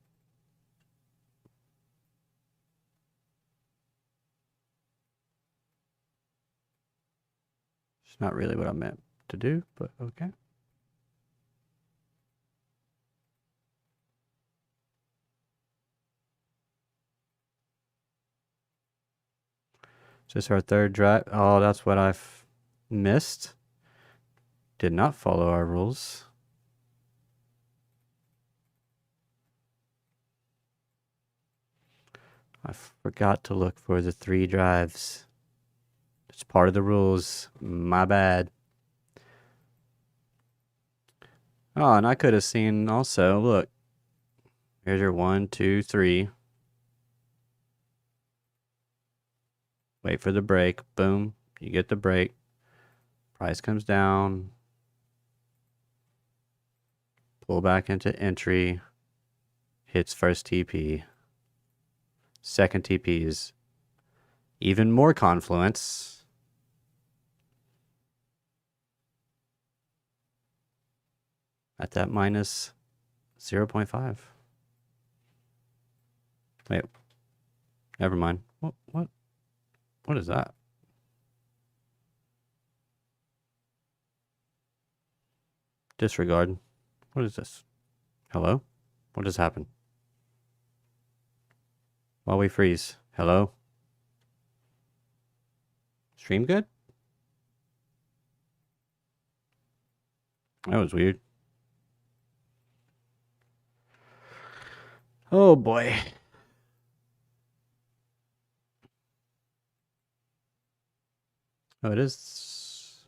It's not really what I meant to do, but okay. Is this our third drive? Oh, that's what I've missed. Did not follow our rules. I forgot to look for the 3 drives. It's part of the rules. My bad. Oh, and I could have seen also, look. Here's your 1, 2, 3. Wait for the break. Boom. You get the break. Price comes down. Pull back into entry. Hits first TP. Second TP is even more confluence. at that minus 0.5. Wait, never mind. What is that? Disregard. What is this? Hello? What just happened? While we freeze. Hello? Stream good? That was weird. Oh boy. Oh, it is.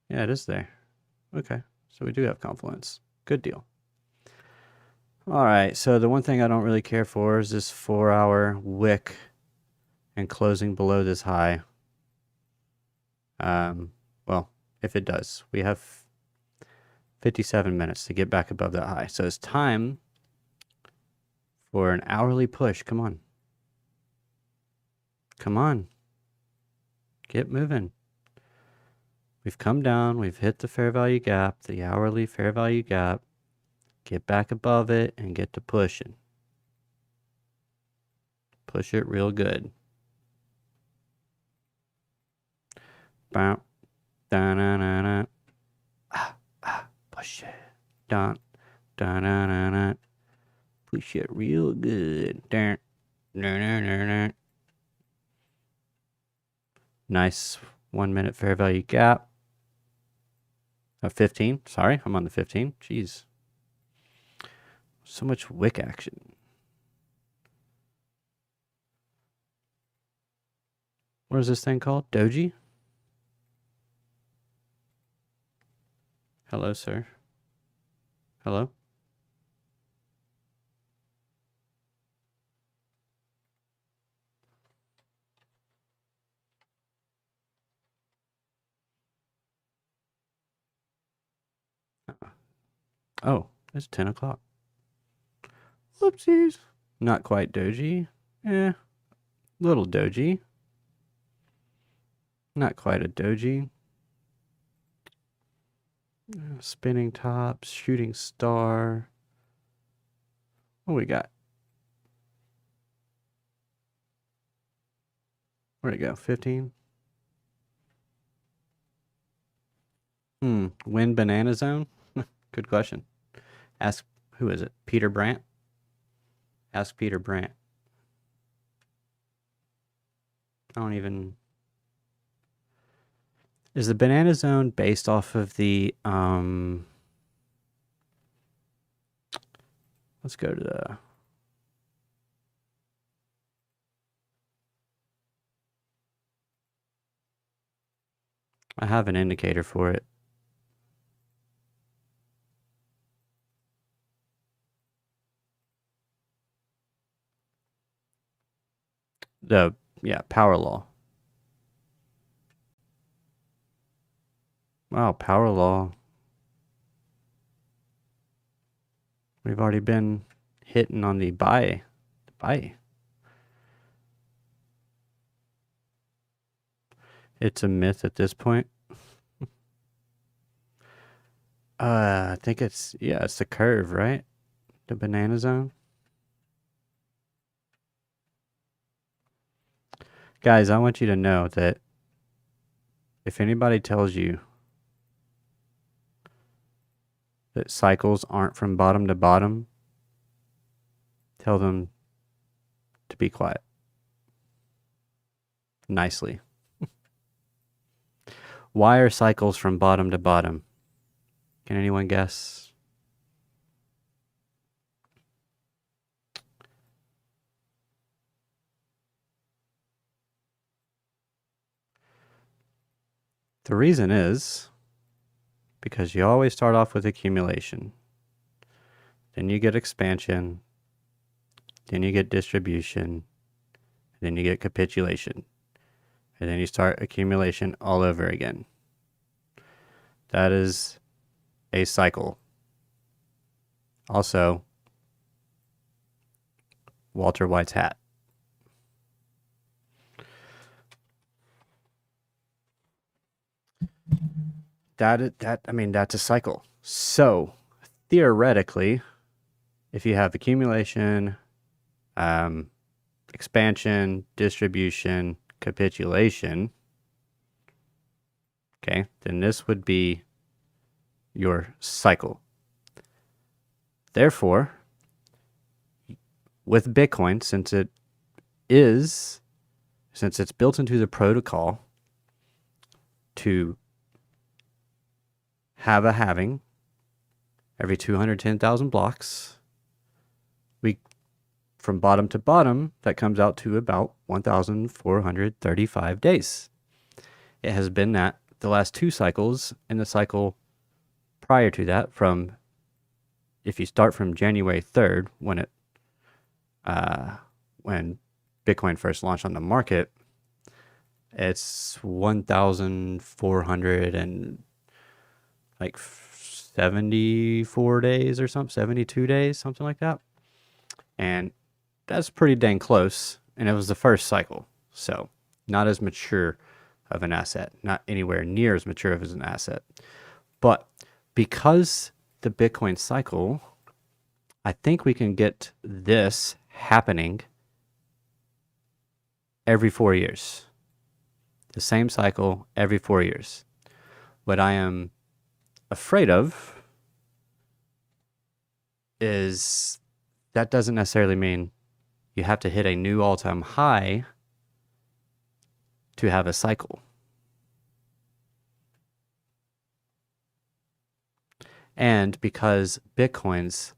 Yeah, it is there. Okay. So we do have confluence. Good deal. All right. So the one thing I don't really care for is this 4-hour wick and closing below this high. Well, if it does, we have 57 minutes to get back above that high. So it's time for an hourly push. Come on. Come on. Get moving. We've come down. We've hit the fair value gap, the hourly fair value gap. Get back above it and get to pushing. Push it real good. Bow. Da-na-na-na. Push it. Dun. Da-na-na-na. Push it real good. Dun. Da-na-na-na. Nice 1 minute fair value gap. 15. Sorry, I'm on the 15. Jeez. So much wick action. What is this thing called? Doji? Hello, sir. Hello? Oh, it's 10 o'clock. Whoopsies. Not quite doji. Little doji. Not quite a doji. Spinning tops, shooting star. What we got? Where'd it go? 15? Win banana zone? Good question. Ask, who is it? Peter Brandt? Ask Peter Brandt. I don't even... Is the banana zone based off of the, let's go to the... I have an indicator for it. Power law. Wow, power law. We've already been hitting on the buy. It's a myth at this point. I think it's the curve, right? The banana zone. Guys, I want you to know that if anybody tells you that cycles aren't from bottom to bottom, tell them to be quiet. Nicely. Why are cycles from bottom to bottom? Can anyone guess? The reason is because you always start off with accumulation. Then you get expansion. Then you get distribution. Then you get capitulation. And then you start accumulation all over again. That is a cycle. Also, Walter White's hat. I mean, that's a cycle. So theoretically, if you have accumulation, expansion, distribution, capitulation, okay, then this would be your cycle. Therefore, with Bitcoin, since it's built into the protocol to have a halving every 210,000 blocks, from bottom to bottom, that comes out to about 1,435 days. It has been that the last two cycles, and the cycle prior to that, if you start from January 3rd, when Bitcoin first launched on the market, it's 1,474 days or something, 72 days, something like that. And that's pretty dang close. And it was the first cycle. So not as mature of an asset, not anywhere near as mature as an asset. But because the Bitcoin cycle, I think we can get this happening every 4 years. The same cycle every 4 years. What I am afraid of is that doesn't necessarily mean you have to hit a new all-time high to have a cycle. And because Bitcoin's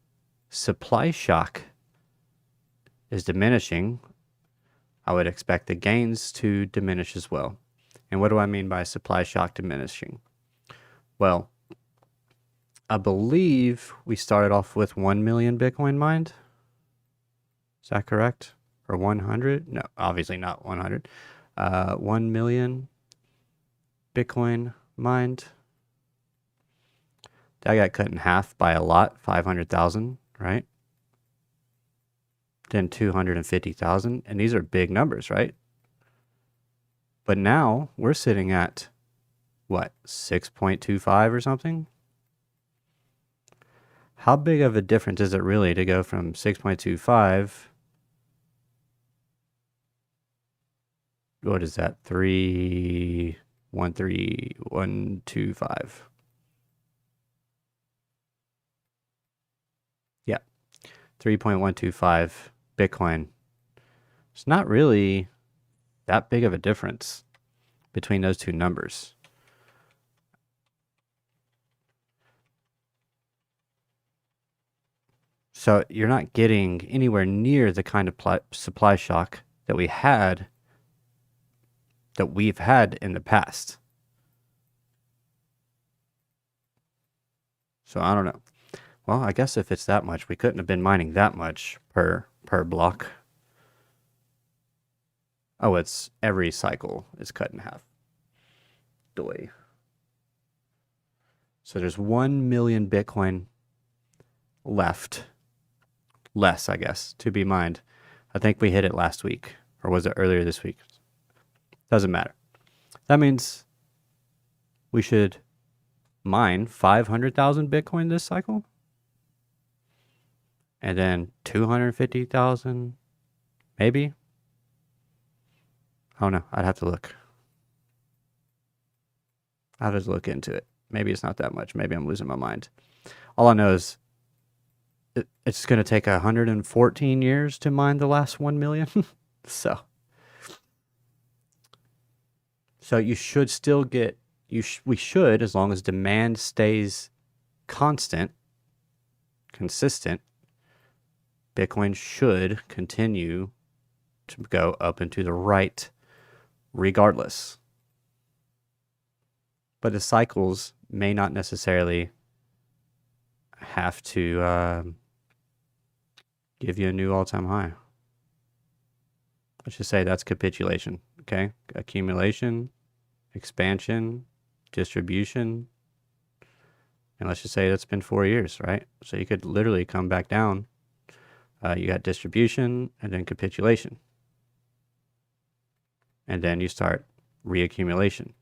supply shock is diminishing, I would expect the gains to diminish as well. And what do I mean by supply shock diminishing? Well, I believe we started off with 1 million Bitcoin mined. Is that correct? Or 100? No, obviously not 100. 1 million Bitcoin mined. That got cut in half by a lot, 500,000, right? Then 250,000. And these are big numbers, right? But now we're sitting at, what, 6.25 or something? How big of a difference is it really to go from 6.25? What is that? 313,125. Yeah, 3.125 Bitcoin. It's not really that big of a difference between those two numbers. So you're not getting anywhere near the kind of supply shock that we've had in the past. So I don't know. Well, I guess if it's that much, we couldn't have been mining that much per block. Oh, it's every cycle is cut in half. Doy. So there's 1 million Bitcoin left. Less, I guess, to be mined. I think we hit it last week. Or was it earlier this week? Doesn't matter. That means we should mine 500,000 Bitcoin this cycle. And then 250,000, maybe. I don't know. I'd have to look. I'll just look into it. Maybe it's not that much. Maybe I'm losing my mind. All I know is it's going to take 114 years to mine the last 1 million. So you should still get, we should, as long as demand stays consistent, Bitcoin should continue to go up and to the right regardless. But the cycles may not necessarily have to give you a new all-time high. Let's just say that's capitulation, okay? Accumulation, expansion, distribution, and let's just say that's been 4 years, right? So you could literally come back down. You got distribution and then capitulation. And then you start reaccumulation.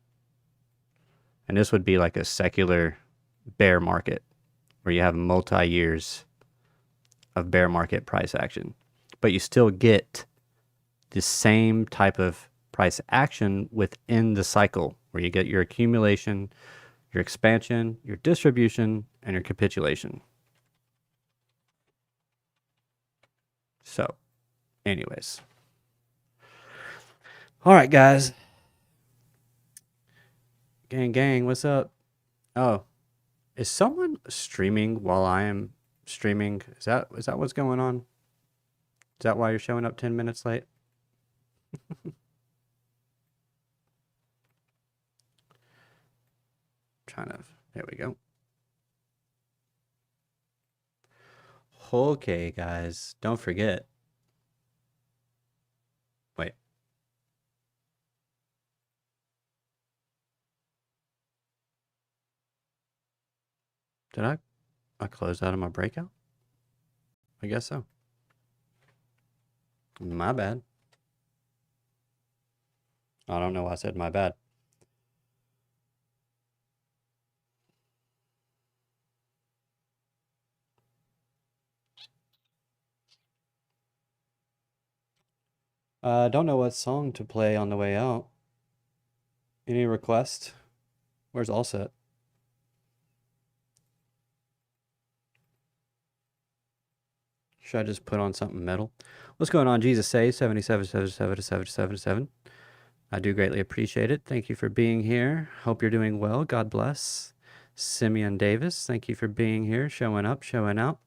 And this would be like a secular bear market where you have multi-years of bear market price action. But you still get the same type of price action within the cycle where you get your accumulation, your expansion, your distribution, and your capitulation. So, anyways. All right, guys. Gang, what's up? Oh, is someone streaming while I am streaming? Is that what's going on? Is that why you're showing up 10 minutes late? There we go. Okay, guys, don't forget. Wait. Did I close out of my breakout? I guess so. My bad. I don't know why I said my bad. Don't know what song to play on the way out. Any request? Where's All Set? Should I just put on something metal? What's going on, Jesus Say 77777777? I do greatly appreciate it. Thank you for being here. Hope you're doing well. God bless. Simeon Davis, thank you for being here, showing up, showing out.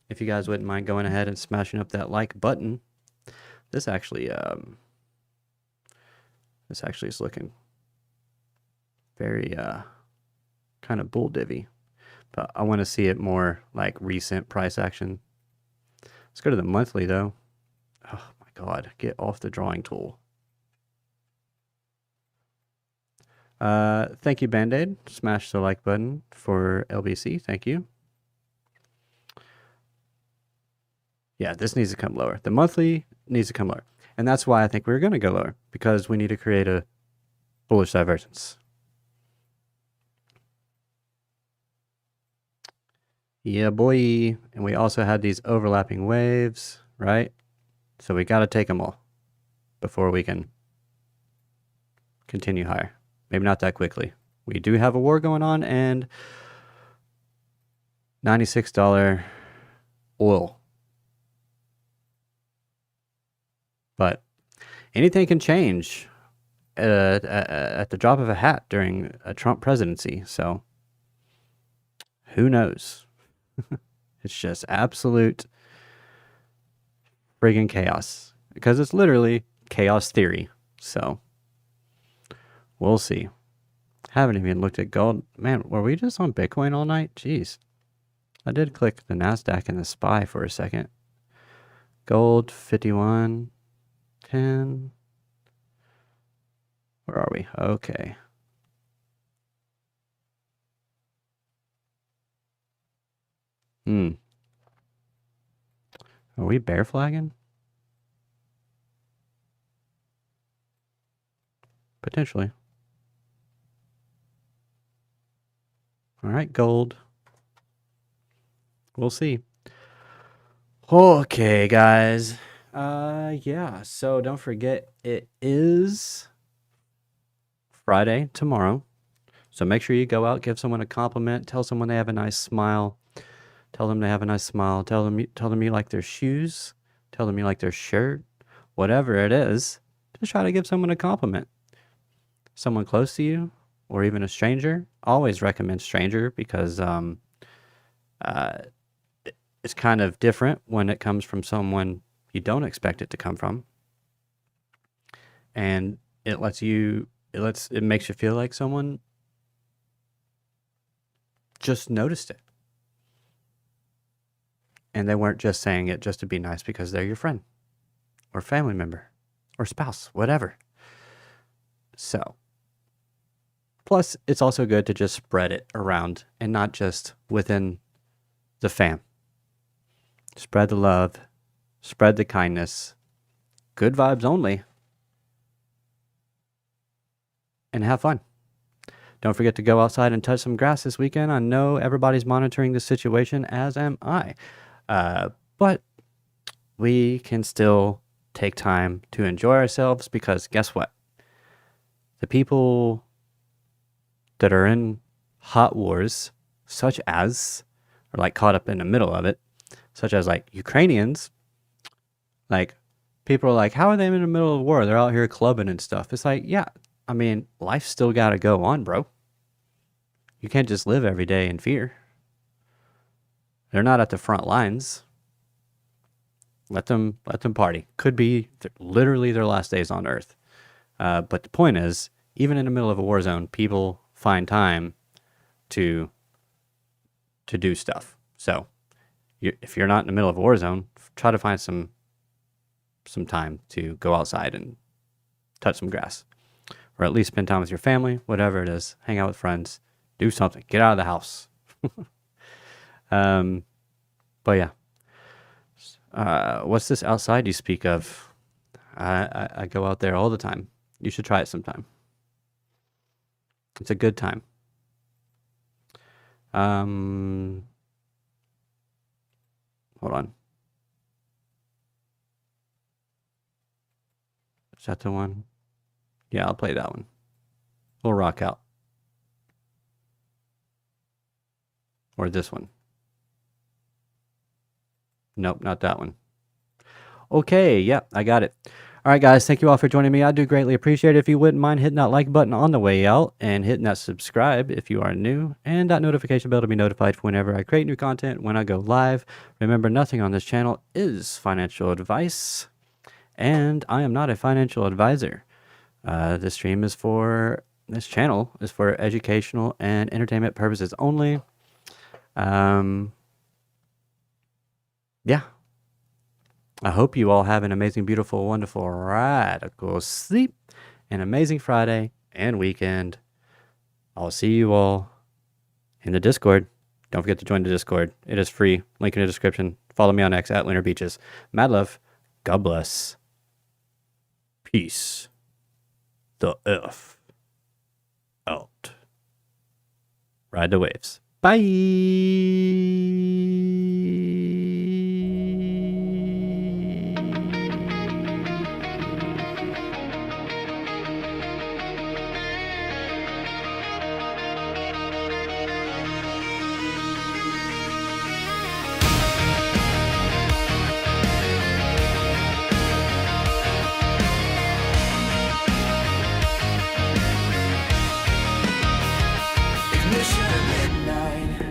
If you guys wouldn't mind going ahead and smashing up that like button. This actually is looking very kind of bull divvy, but I want to see it more like recent price action. Let's go to the monthly though. Oh my God, get off the drawing tool. Thank you, Band-Aid. Smash the like button for LBC. Thank you. Yeah, this needs to come lower. The monthly needs to come lower. And that's why I think we're going to go lower, because we need to create a bullish divergence. Yeah, boy. And we also had these overlapping waves, right? So we got to take them all before we can continue higher. Maybe not that quickly. We do have a war going on, and $96 oil. But anything can change at the drop of a hat during a Trump presidency. So who knows? It's just absolute friggin' chaos, because it's literally chaos theory. So we'll see. Haven't even looked at gold. Man, were we just on Bitcoin all night? Jeez. I did click the NASDAQ and the SPY for a second. Gold, 51. 10. Where are we? Okay. Are we bear flagging? Potentially. All right, gold. We'll see. Okay, guys. Yeah, so don't forget, it is Friday tomorrow. So make sure you go out, give someone a compliment, tell someone they have a nice smile. Tell them they have a nice smile. Tell them you like their shoes. Tell them you like their shirt. Whatever it is, just try to give someone a compliment. Someone close to you, or even a stranger. Always recommend stranger, because it's kind of different when it comes from someone you don't expect it to come from, and it makes you feel like someone just noticed it, and they weren't just saying it just to be nice because they're your friend or family member or spouse, whatever. So, plus it's also good to just spread it around and not just within the fam. Spread the love, spread the kindness, good vibes only, and have fun. Don't forget to go outside and touch some grass this weekend. I know everybody's monitoring the situation, as am I. But we can still take time to enjoy ourselves, because guess what? The people that are in hot wars, such as, or like caught up in the middle of it, such as like Ukrainians, like people are like, how are they in the middle of war? They're out here clubbing and stuff. It's like, yeah, I mean, life's still got to go on, bro. You can't just live every day in fear. They're not at the front lines. Let them party. Could be literally their last days on Earth. But the point is, even in the middle of a war zone, people find time to do stuff. So if you're not in the middle of a war zone, try to find some time to go outside and touch some grass, or at least spend time with your family, whatever it is. Hang out with friends, do something, get out of the house. But yeah, what's this outside you speak of? I go out there all the time. You should try it sometime. It's a good time. Hold on. Is that the one? Yeah, I'll play that one. We'll rock out. Or this one. Nope, not that one. Okay, yeah, I got it. All right, guys, thank you all for joining me. I do greatly appreciate it. If you wouldn't mind hitting that like button on the way out and hitting that subscribe if you are new, and that notification bell to be notified whenever I create new content, when I go live. Remember, nothing on this channel is financial advice, and I am not a financial advisor. This channel is for educational and entertainment purposes only. Yeah. I hope you all have an amazing, beautiful, wonderful, radical sleep, an amazing Friday and weekend. I'll see you all in the Discord. Don't forget to join the Discord. It is free. Link in the description. Follow me on X at Lunar Beaches. Mad love. God bless. Peace. The F out. Ride the waves. Bye. Ignition at midnight,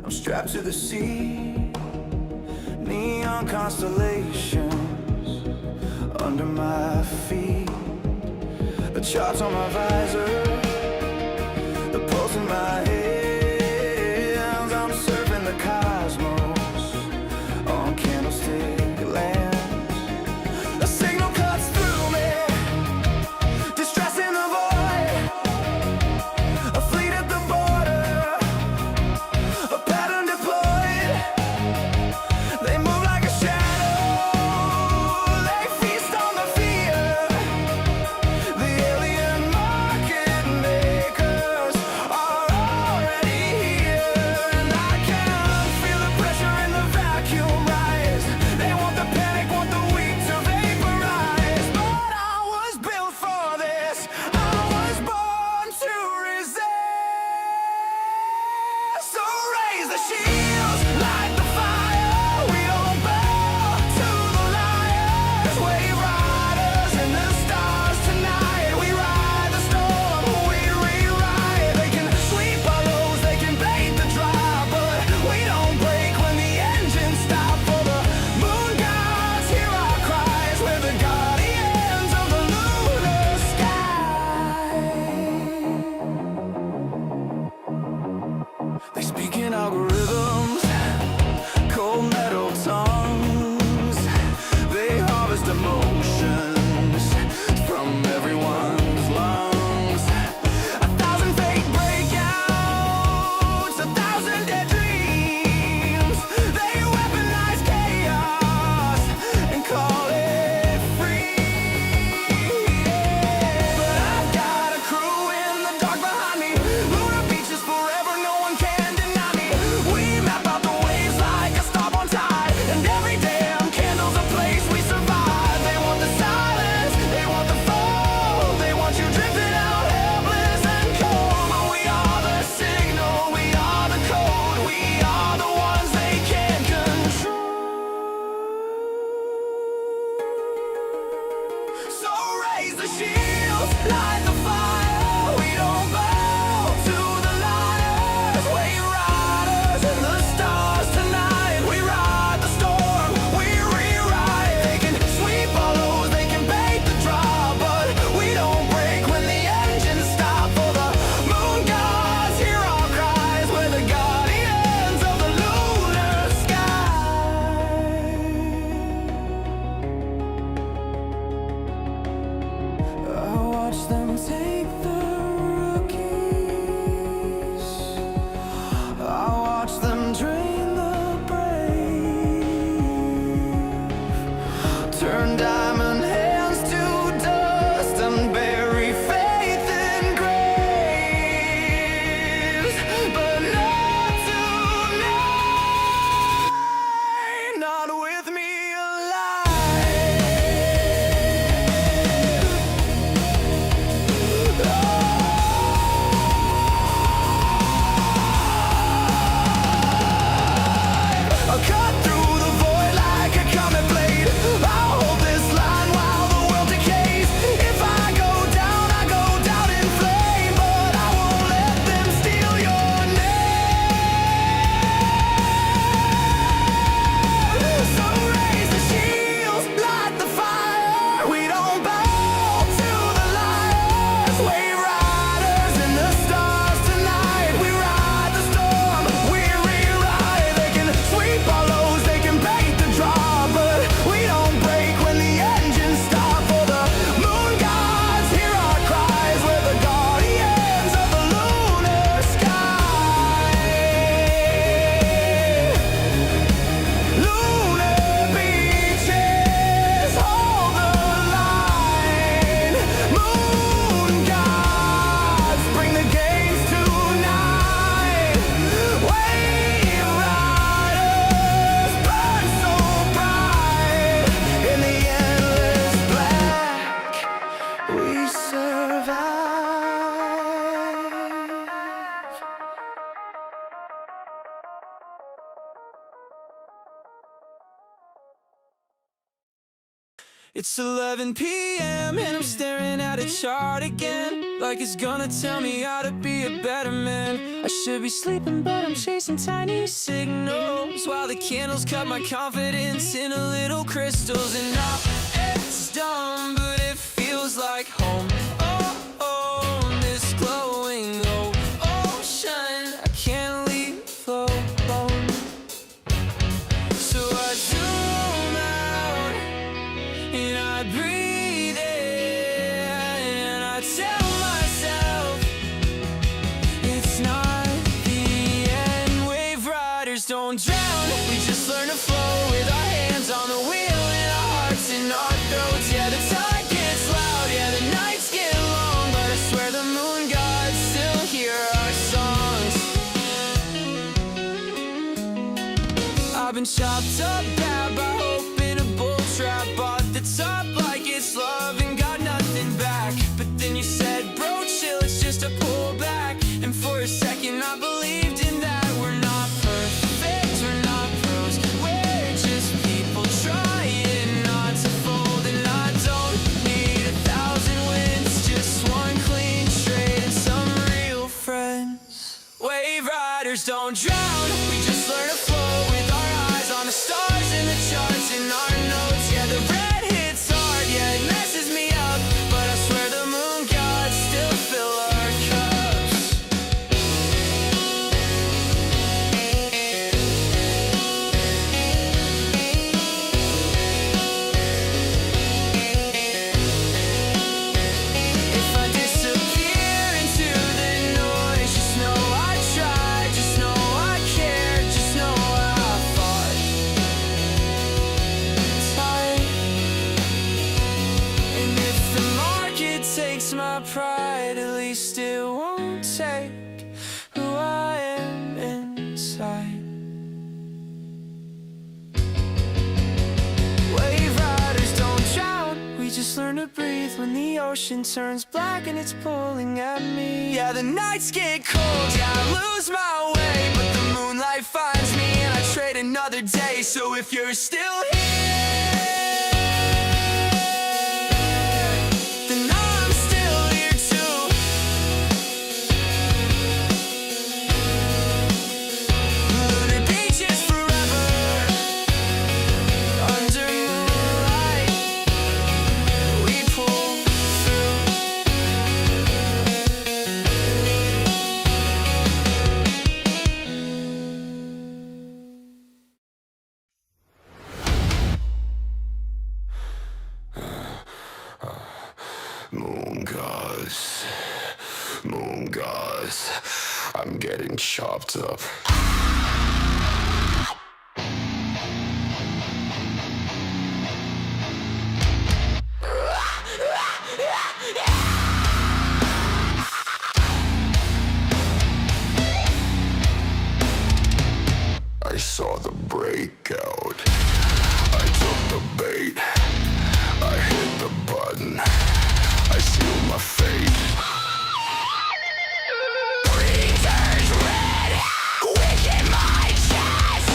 I'm strapped to the sea. Neon constellations under my feet. The charts on my visor, the pulse in my hands. I'm surfing the cosmos on candlestick lamps. A signal cuts through me, distress in the void. A fleet at the border, a pattern deployed. They move like a shadow, they feast on the fear. The alien market the shields, light the fire. We don't bow to the liars. We riders in the stars tonight. We ride the storm, we rewrite. They can sweep all those, they can bait the draw, but we don't break when the engines stop. For the moon gods hear our cries. We're the guardians of the lunar sky. I watch them take the rookies. I watch them drain the brave. Turn diamond hands to dust and bury faith in graves. But not tonight, not with me alive. I'll cut through the void like a comet blade. I'll hold this line while the world decays. If I go down in flame, but I won't let them steal your name. So raise the shields, light the fire. We don't bow to the liars. We riders in the stars tonight. We ride the storm, we rewrite. They can sweep all those, they can bait the draw, but we don't break when the engines stop. For the moon gods hear our cries. We're the guardians of the lunar sky. Lunar beaches hold the line. Moon gods bring the games tonight. Wave riders burn so bright. In the endless black, we survive. It's 11 p.m. and I'm staring at a chart again, like it's gonna tell me how to be a better man. I should be sleeping, but I'm chasing tiny signals, while the candles cut my confidence in a little crystals. And now it's dumb, but it feels like home. Oh, this glowing ocean, I can't leave alone. So I zoom out and I breathe in, and I tell myself it's not the end. Wave riders don't drown, we just learn to flow with our hands on the wheel and our hearts in our throats. Yeah, the tide gets loud, yeah, the nights get long, but I swear the moon gods still hear our songs. I've been chopped up bad by hope in a bull trap. Bought the top like it's love and got nothing back. But then you said, bro, chill, it's just a pullback. And for a second I believed in that. We're not perfect, we're not pros, we're just people trying not to fold. And I don't need 1,000 wins, just one clean trade and some real friends. Wave riders don't drown, we just learn to flow with our eyes on the stars and the charts in our notes. Yeah, the red hits hard, yeah, it messes me up, but I swear the moon gods still fill our cups. If I disappear into the noise, just know I tried, just know I cared, just know I fought tight. And if the market takes my pride, at least it won't take who I am inside. Wave riders don't drown, we just learn to breathe when the ocean turns black and it's pulling at me. Yeah, the nights get cold, yeah, I lose my way, but the moonlight finds me and I trade another day. So if you're still here, then Moon gods, I'm getting chopped up. I saw the breakout. I took the bait. I hit the button. I sealed my fate. Breathers red, wick in my chest.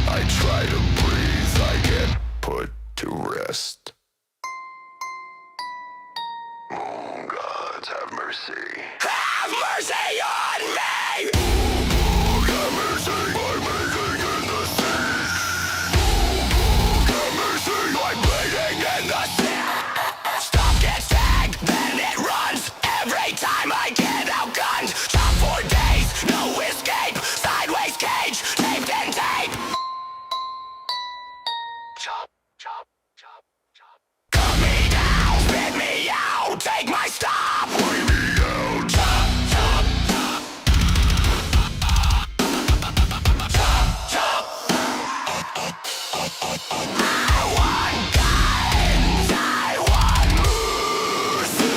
I try to breathe. I get put to rest. Oh, God, have mercy. Have mercy on me! Have mercy, I'm making in the sea. Have mercy, I'm bleeding in the sea. Stop gets tagged, then it runs. Every time I get outgunned. Chop for days, no escape. Sideways cage, taped and tape. Chop, chop, chop, chop. Cut me down, spit me out. Take my stop, weigh me out. Chop, chop, chop. Chop, chop. I want guns, I want mercy.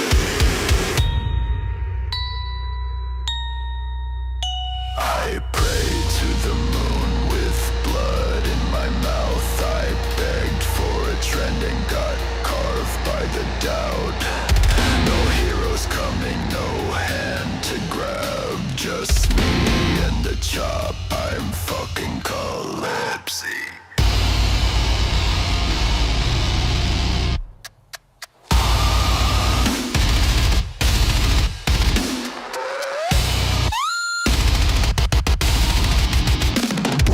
I pray to the moon with blood in my mouth. I begged for a trend and got carved by the doubt. No heroes coming, no hand to grab. Just me and the chop. I'm fucking Calypsy.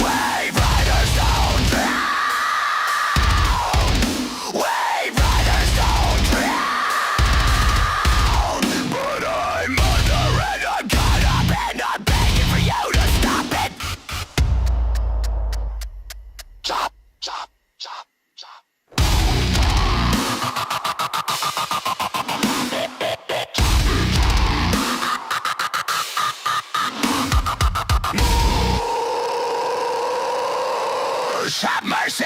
Wave riders don't drown. Wave riders don't drown. But I'm under and I'm caught up and I'm begging for you to stop it. Chop, chop, chop, chop. Have mercy!